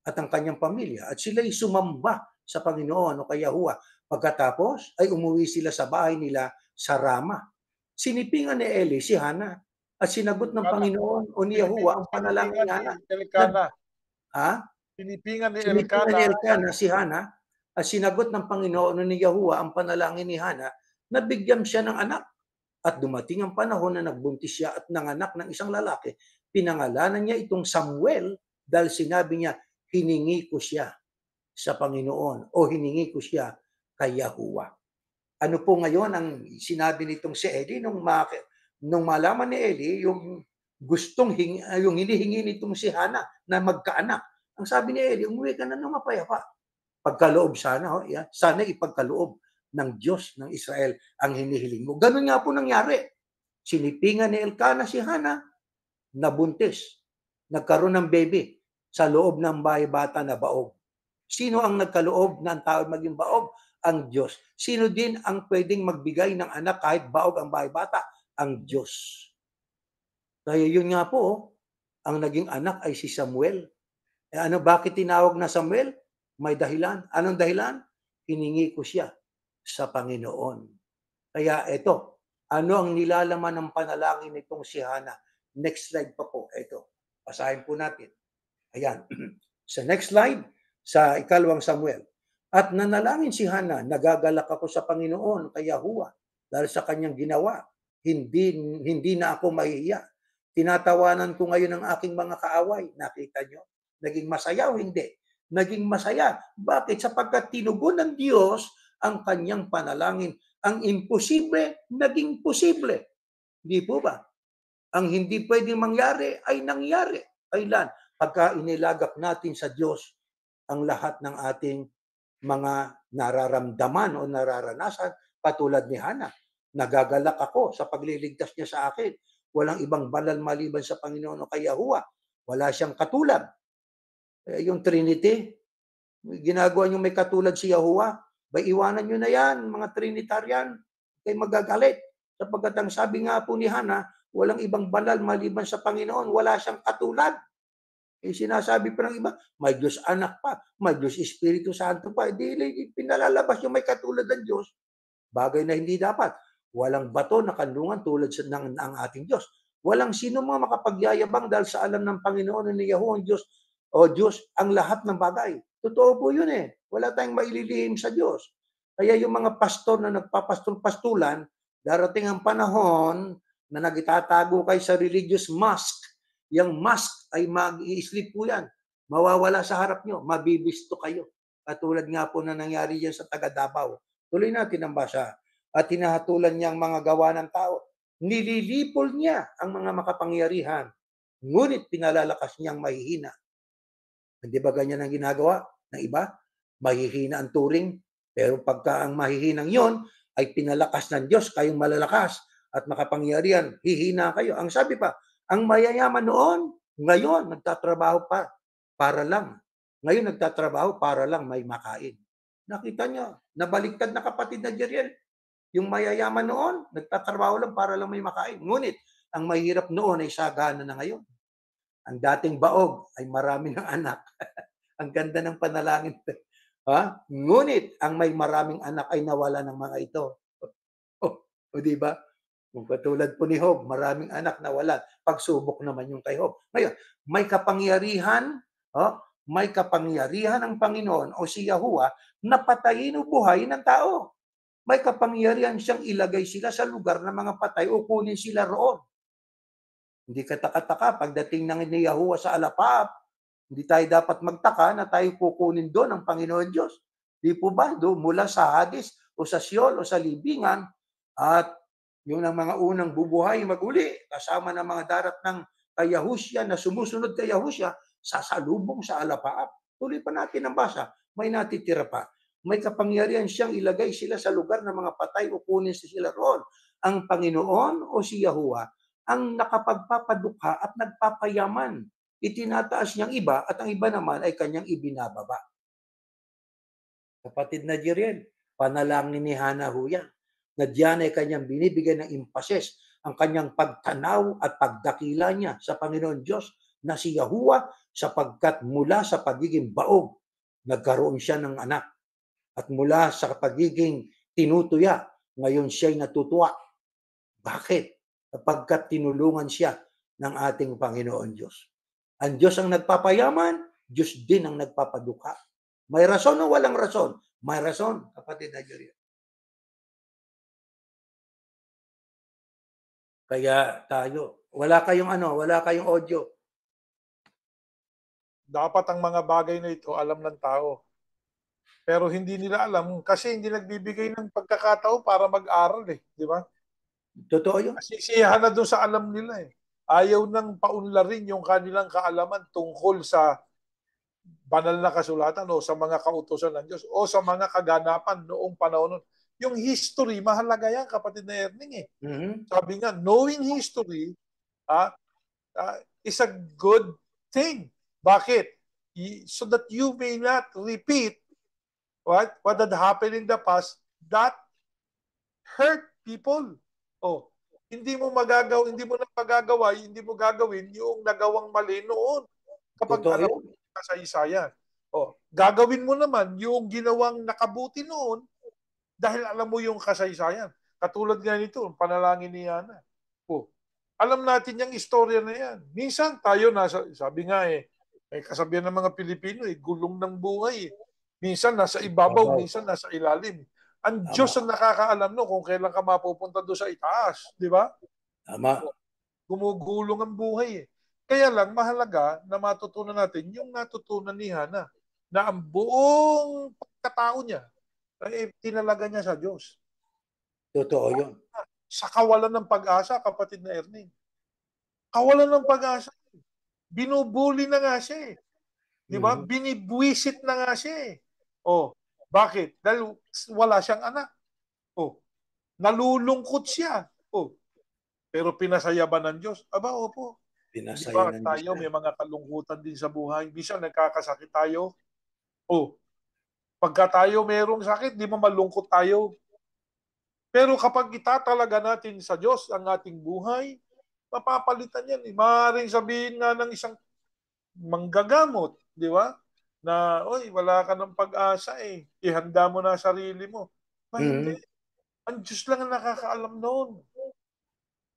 at ang kanyang pamilya at sila'y sumamba sa Panginoon o kay Yahuwah. Pagkatapos ay umuwi sila sa bahay nila sa Rama. Sinipingan ni Eli si Hana at sinagot ng Tama. Panginoon o ni Yahuwah ang panalangin Sinipingan ni ni Hana. Elkana. Ha? Sinipingan ni Sinipingan Elkana. ni Elkana si Hana at sinagot ng Panginoon o ni Yahuwah ang panalangin ni Hana na bigyan siya ng anak. At dumating ang panahon na nagbuntis siya at nanganak ng isang lalaki. Pinangalanan niya itong Samuel dahil sinabi niya, hiningi ko siya sa Panginoon o hiningi ko siya kay Yahuwah. Ano po ngayon ang sinabi nitong si Eli nung malaman ni Eli yung yung hinihingi nitong si Hana na magkaanak. Ang sabi ni Eli, umuwi ka na ng mapayapa. Pagkaloob sana, sana ipagkaloob ng Diyos ng Israel ang hinihiling mo. Ganun nga po nangyari. Sinipingan ni Elkana si Hana, nabuntis. Nagkaroon ng baby sa loob ng bata na baog. Sino ang nagkaloob ng tao maging baog? Ang Diyos. Sino din ang pwedeng magbigay ng anak kahit baog ang bata? Ang Diyos. Kaya yun nga po, ang naging anak ay si Samuel. Bakit tinawag na Samuel? May dahilan. Anong dahilan? Hiningi ko siya sa Panginoon. Kaya ito, ano ang nilalaman ng panalangin nitong si Hana? Next slide pa po. Ito, basahin po natin. Ayan. Sa next slide, sa 2 Samuel. At nanalangin si Hana, nagagalak ako sa Panginoon kay Yahuwah dahil sa kanyang ginawa. Hindi na ako mahihiya. Tinatawanan ko ngayon ang aking mga kaaway. Nakita nyo? Naging masaya o hindi? Naging masaya. Bakit? Sapagkat tinugon ng Diyos ang kanyang panalangin. Ang imposible, naging posible. Hindi po ba? Ang hindi pwedeng mangyari ay nangyari. Kailan? Pagka inilagak natin sa Diyos ang lahat ng ating mga nararamdaman o nararanasan, katulad ni Hana. Nagagalak ako sa pagliligtas niya sa akin. Walang ibang banal maliban sa Panginoon o kay Yahuwah. Wala siyang katulad. Yung Trinity, ginagawa niyo may katulad si Yahuwah, iwanan niyo na yan, mga Trinitarian. Kay magagalit. Sapagkat ang sabi nga po ni Hana, walang ibang banal maliban sa Panginoon. Wala siyang katulad. Sinasabi pa ng iba, may Diyos anak pa, may Diyos Espiritu Santo pa. Hindi pinalalabas yung may katulad ng Diyos. Bagay na hindi dapat. Walang bato na kanlungan tulad ng ating Diyos. Walang sino mga makapagyayabang dahil sa alam ng Panginoon ni Yahuwah Diyos o Diyos ang lahat ng bagay. Totoo po yun eh. Wala tayong maililihim sa Diyos. Kaya yung mga pastor na nagpapastol-pastulan, darating ang panahon na nagitatago kayo sa religious mosque. Yung mask ay mag-i-slip po yan. Mawawala sa harap nyo. Mabibisto kayo. Katulad nga po na nangyari yan sa taga Davao. Tuloy natin ang basa. At hinahatulan niya ang mga gawa ng tao. Nililipol niya ang mga makapangyarihan. Ngunit pinalalakas niyang mahihina. Hindi ba ganyan ang ginagawa ng iba? Mahihina ang turing. Pero pagka ang mahihinang yon ay pinalakas ng Diyos, kayong malalakas at makapangyarihan, hihina kayo. Ang sabi pa, ang mayayaman noon, ngayon, nagtatrabaho pa para lang. Ngayon, nagtatrabaho para lang may makain. Nakita nyo, nabaliktad na kapatid na Jeriel. Yung mayayaman noon, nagtatrabaho lang para lang may makain. Ngunit, ang mahirap noon ay sagana na ngayon. Ang dating baog ay marami ng anak. Ang ganda ng panalangin. Ha? Ngunit, ang may maraming anak ay nawala ng mga ito. O di ba? Kung katulad po ni Job, maraming anak na wala. Pagsubok naman yung kay Job. Ngayon, may kapangyarihan ang Panginoon o si Yahuwah na patayin o buhayin ng tao. May kapangyarihan siyang ilagay sila sa lugar ng mga patay o kunin sila roon. Hindi kataka-taka, pagdating ng ni Yahuwah sa alapap, hindi tayo dapat magtaka na tayo kukunin doon ng Panginoon Diyos. Di po ba? Doon mula sa Hades o sa Sheol o sa libingan at yung ng mga unang bubuhay maguli, kasama ng mga darat ng kay Yahushua na sumusunod kay Yahushua, sasalubong sa alapaap. Tuloy pa natin ang basa, may natitira pa. may kapangyarihan siyang ilagay sila sa lugar ng mga patay o kunin sila roon. Ang Panginoon o si Yahuwah ang nakapagpapadukha at nagpapayaman. Itinataas niyang iba at ang iba naman ay kanyang ibinababa. Kapatid na Jeriel, panalangin ni Hana ho yan, na diyan ay kanyang binibigyan ng emphasis ang kanyang pagtanaw at pagdakila niya sa Panginoon Diyos na si Yahuwah, sapagkat mula sa pagiging baog, nagkaroon siya ng anak. At mula sa pagiging tinutuya, ngayon siya'y natutuwa. Bakit? Sapagkat tinulungan siya ng ating Panginoon Diyos. Ang Diyos ang nagpapayaman, Diyos din ang nagpapadukha. May rason o walang rason? May rason, kapatid na Jeriel. Kaya tayo, wala kayong audio. Dapat ang mga bagay na ito alam ng tao. Pero hindi nila alam kasi hindi nagbibigay ng pagkakataon para mag-aral di ba? Totoo yun. Nasisiyahan na doon sa alam nila Ayaw nang paunlarin yung kanilang kaalaman tungkol sa banal na kasulatan o sa mga kautusan ng Diyos o sa mga kaganapan noong panahon nun. Yung history, mahalaga yan, kapatid na Erning Sabi nga, knowing history is a good thing. Bakit? So that you may not repeat what had happened in the past that hurt people. Hindi mo gagawin yung nagawang mali noon kapag Totoo alam yun. mo kasaysayan. Gagawin mo naman yung ginawang nakabuti noon dahil alam mo yung kasaysayan. Katulad nga nito, panalangin ni Yana. Alam natin yung istorya na yan. Minsan tayo sabi nga may kasabihan ng mga Pilipino gulong ng buhay Minsan nasa ibabaw, minsan nasa ilalim. Ang Diyos ang nakakaalam kung kailan ka mapupunta doon sa itaas. Di ba? Tama. Gumugulong ang buhay Kaya lang, mahalaga na matutunan natin yung natutunan ni Hana na ang buong pagkatao niya ay tinalaga niya sa Diyos. Totoo yun. Sa kawalan ng pag-asa, kapatid na Ernie. Kawalan ng pag-asa. Binubuli na nga siya Di ba? Binibwisit na nga siya bakit? Dahil wala siyang anak. Nalulungkot siya. Pero pinasaya ba ng Diyos? Aba, opo. Pinasaya ng Diyos. Tayo may mga kalungkutan din sa buhay. Minsan nagkakasakit tayo. Pagka tayo merong sakit, di mo malungkot tayo. Pero kapag itatalaga natin sa Diyos ang ating buhay, mapapalitan yan. Maaaring sabihin nga ng isang manggagamot, di ba? Na, wala ka ng pag-asa Ihanda mo na sarili mo. Hindi. Ang Diyos lang ang nakakaalam noon.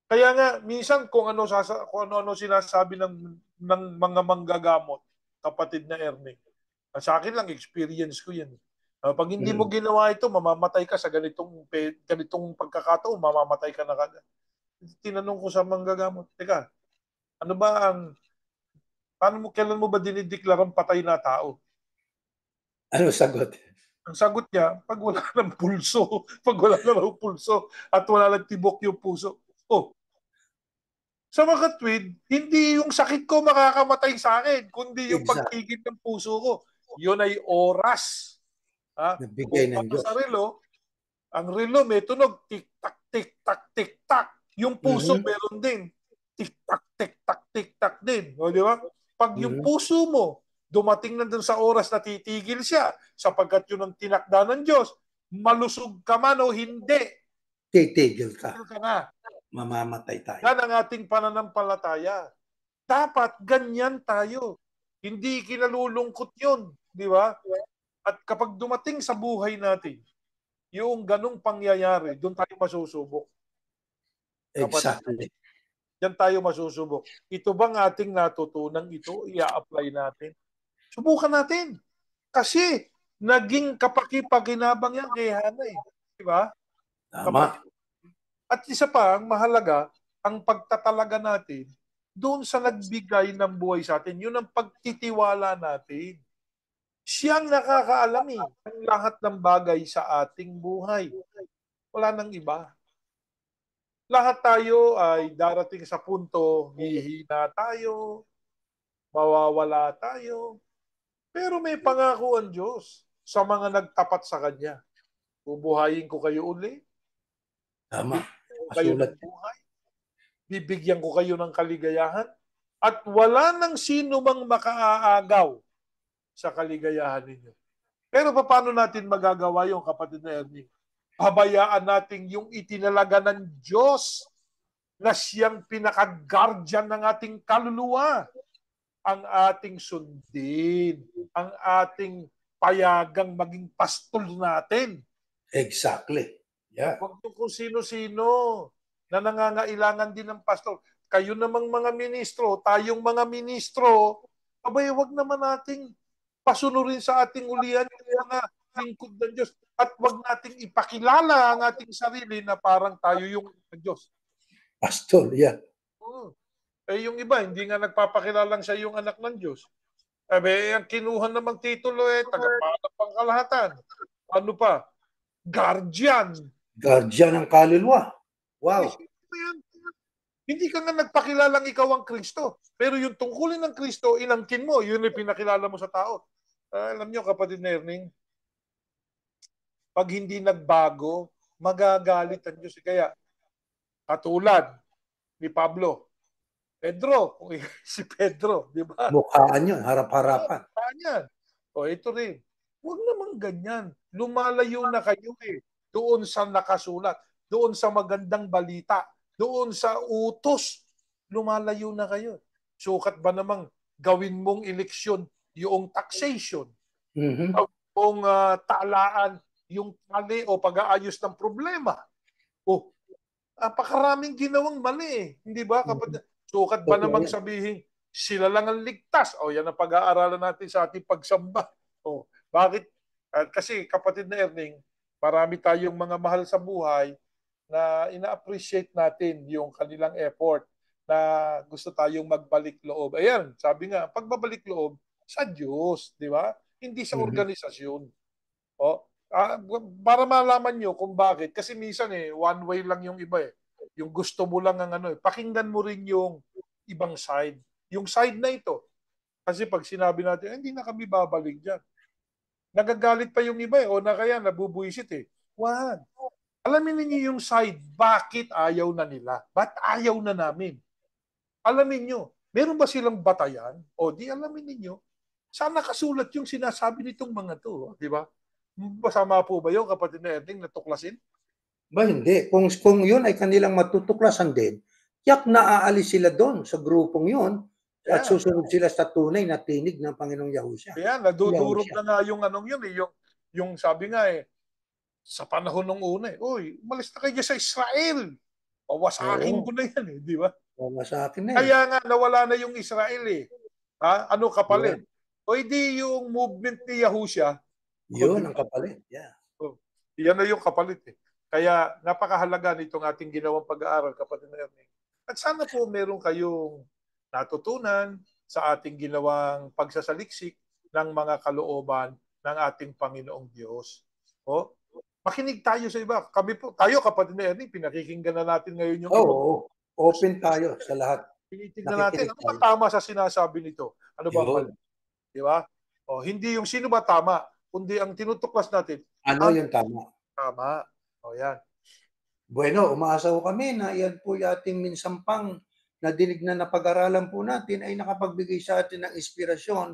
Kaya nga, minsan kung ano sinasabi ng mga manggagamot, kapatid na Ernie, sa akin lang, experience ko yan. Pag hindi mo ginawa ito, mamamatay ka sa ganitong pagkakataon, mamamatay ka na kagad. Tinanong ko sa manggagamot, teka, kailan mo ba dinideklarang patay na tao? Ano sagot? Ang sagot niya, pag wala ng pulso, pag wala na raw pulso at wala lang tibok yung puso. Sa mga tweed, hindi yung sakit ko makakamatay sa akin, kundi yung pagtigil ng puso ko. Yun ay oras. Nabigay ng Diyos. Sa relo, ang relo may tunog, tik-tak, tik-tak, tik-tak. Yung puso meron din. Tik-tak, tik-tak, tik-tak din. Di ba? Pag yung puso mo, dumating na dun sa oras na titigil siya, sapagkat yun ang tinakda ng Diyos, malusog ka man o hindi, titigil ka. na. Mamamatay tayo. Yan ang ating pananampalataya. Dapat ganyan tayo. Hindi kinalulungkot yun. Di ba? At kapag dumating sa buhay natin, yung ganong pangyayari, doon tayo masusubok. Exactly. Diyan tayo masusubok. Ito bang ating natutunan ito, i-apply natin? Subukan natin. Kasi naging kapaki-pakinabang yan kay Hana Di ba? Tama. At isa pa, ang mahalaga, ang pagtatalaga natin doon sa nagbigay ng buhay sa atin. Yun ang pagtitiwala natin. Siyang nakakaalam ang lahat ng bagay sa ating buhay. Wala nang iba. Lahat tayo ay darating sa punto, hihina tayo, mawawala tayo. Pero may pangako ang Diyos. sa mga nagtapat sa Kanya. Bubuhayin ko kayo uli, Tama. bibigyan ko kayo Masulat. ng buhay, bibigyan ko kayo ng kaligayahan, at wala nang sino mang makaaagaw sa kaligayahan ninyo. Pero paano natin magagawa yung kapatid na Ernie? Pabayaan natin yung itinalaga ng Diyos na siyang pinaka-guardian ng ating kaluluwa, ang ating sundin, ang ating payagang maging pastol natin. Exactly. Yeah. Huwag yung kung sino-sino na nangangailangan din ng pastor. Kayo namang mga ministro, tayong mga ministro, abay, wag naman nating pasunurin sa ating ulian yung mga lingkod ng Diyos. At wag nating ipakilala ang ating sarili na parang tayo yung Diyos. Pastor, yeah. Eh yung iba, hindi nga nagpapakilalang siya yung anak ng Diyos. Sabi, ang kinuha namang titulo tagapangalaang pangkalahatan. Ano pa? Guardian. Guardian ng kaluluwa. Wow. Hindi ka nga nagpakilalang ikaw ang Kristo. Pero yung tungkulin ng Kristo, inangkin mo, yun yung pinakilala mo sa tao. Alam nyo, kapatid na Erning, pag hindi nagbago, magagalit ang Diyos. Kaya, katulad ni Pablo, Pedro, si Pedro, di ba? Mukhaan yun, harap-harapan. Yan. O ito rin, huwag naman ganyan. Lumalayo na kayo doon sa nakasulat, doon sa magandang balita, doon sa utos, lumalayo na kayo. Sukat ba namang gawin mong eleksyon yung taxation, Mhm. yung talaan, yung mali o pag-aayos ng problema? O, napakaraming ginawang mali Hindi ba? Sukat ba namang sabihin, sila lang ang ligtas? O, yan ang pag-aaralan natin sa ating pagsamba. O, bakit? Kasi kapatid na Erning, marami tayong mga mahal sa buhay na ina-appreciate natin yung kanilang effort na gusto tayong magbalik loob. Ayan, sabi nga, pagbabalik loob sa Diyos, di ba? Hindi sa organisasyon. O, para malaman nyo kung bakit. Kasi minsan one way lang yung iba Yung gusto mo lang ang pakinggan mo rin yung ibang side. Yung side na ito. Kasi pag sinabi natin, hindi na kami babalik dyan. Nagagalit pa yung iba o na kaya nabubuisit Wag. Alamin niyo yung side, bakit ayaw na nila? Ba't ayaw na namin? Alamin nyo, meron ba silang batayan? O di alamin ninyo, saan nakasulat yung sinasabi nitong mga to? Di ba? Masama po ba yung kapatid na Erning natuklasin? Ba hindi. Kung yun ay kanilang matutuklasan din, yak naaalis sila doon sa grupong yun at susunod sila sa tunay na tinig ng Panginoong Yahusha. Kaya nadudurog na nga yung yun yung sabi nga sa panahon ng una uy, umalis na kayo sa Israel. Pawasakin ko na yan di ba? Pawasakin na Kaya nga nawala na yung Israel Ha? Ano kapalit? Yeah. O hindi yung movement ni Yahusha. Yun ang kapalit. Yeah. Yan na yung kapalit Kaya napakahalaga nitong ating ginawang pag-aaral, kapatid na Ernie. At sana po meron kayong natutunan sa ating ginawang pagsasaliksik ng mga kalooban ng ating Panginoong Diyos. Makinig tayo sa iba. Kami po, tayo kapatid na Ernie, pinakikinggan na natin ngayon yung ibang. Open tayo sa lahat. Tinitignan natin, ano ba tama sa sinasabi nito? Ano ba mali? Di ba? Hindi yung sino ba tama, kundi ang tinutuklas natin. Ano yung tama? Tama. Yan. Bueno, umaasa ko kami na yan po yung ating minsampang na dinig na napag-aralan po natin ay nakapagbigay sa atin ng inspirasyon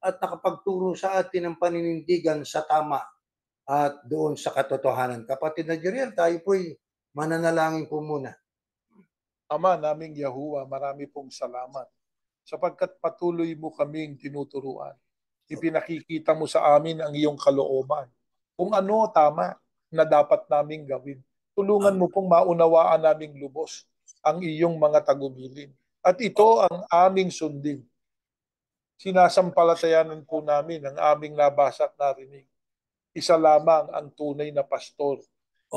at nakapagturo sa atin ng paninindigan sa tama at doon sa katotohanan. Kapatid na Jeriel, tayo po'y mananalangin po muna. Ama naming Yahuwah, marami pong salamat sapagkat patuloy mo kaming tinuturuan. Ipinakikita mo sa amin ang iyong kalooban. Kung ano tama na dapat naming gawin. Tulungan mo pong maunawaan naming lubos ang iyong mga tagubilin. At ito ang aming sundin. Sinasampalatayanan po namin ang aming nabasa at narinig. Isa lamang ang tunay na pastor.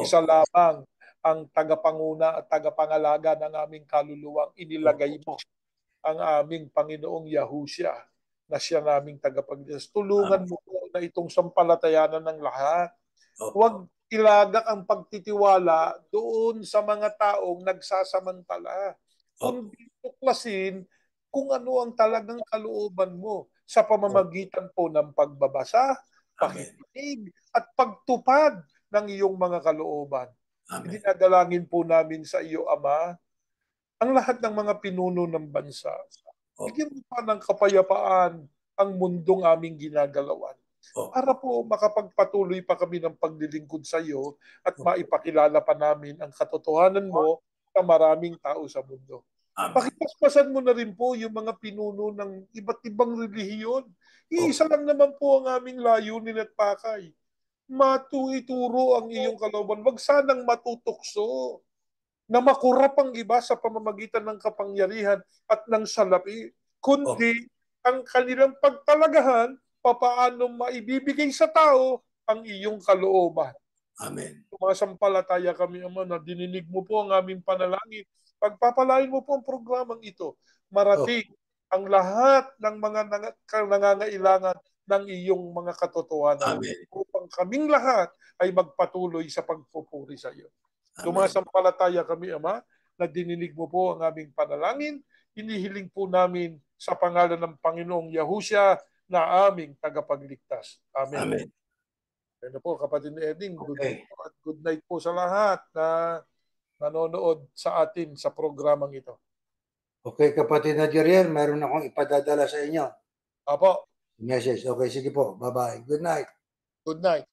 Isa lamang ang tagapanguna at tagapangalaga ng aming kaluluwang inilagay mo, ang aming Panginoong Yahusha na siya naming tagapagligtas. Tulungan mo po na itong sampalatayanan ng lahat. Huwag ilagak ang pagtitiwala doon sa mga taong nagsasamantala. Kundi tuklasin kung ano ang talagang kalooban mo sa pamamagitan po ng pagbabasa, pakikinig at pagtupad ng iyong mga kalooban. Amen. Dinadalangin po namin sa iyo, Ama, ang lahat ng mga pinuno ng bansa. Oh. Bigyan mo pa ng kapayapaan ang mundong aming ginagalawan. Oh. Para po makapagpatuloy pa kami ng paglilingkod sa iyo at Oh. maipakilala pa namin ang katotohanan mo sa maraming tao sa mundo. Amen. Pakipaspasan mo na rin po yung mga pinuno ng iba't ibang relihiyon. Iisa lang naman po ang aming layunin at pakay. Matuituro ang iyong kalooban. Wag sanang matutukso na makurap ang iba sa pamamagitan ng kapangyarihan at ng salapi, kundi ang kanilang pagtalagahan papaano maibibigay sa tao ang iyong kalooban. Amen. Sumasampalataya kami, Ama, na dininig mo po ang aming panalangin. Pagpapalain mo po ang programang ito. Marating ang lahat ng mga nangangailangan ng iyong mga katotohanan. Amen. Upang kaming lahat ay magpatuloy sa pagpupuri sa iyo. Amen. Sumasampalataya kami, Ama, na dininig mo po ang aming panalangin. Inihiling po namin sa pangalan ng Panginoong Yahushua na aming tagapagligtas. Amen. Amen. Ano po, kapatid ni Eding, good Okay. night po at good night po sa lahat na nanonood sa atin sa programang ito. Okay, kapatid na Jeriel, meron akong ipadadala sa inyo. Apo, Message. Okay, sige po. Bye-bye. Good night. good night.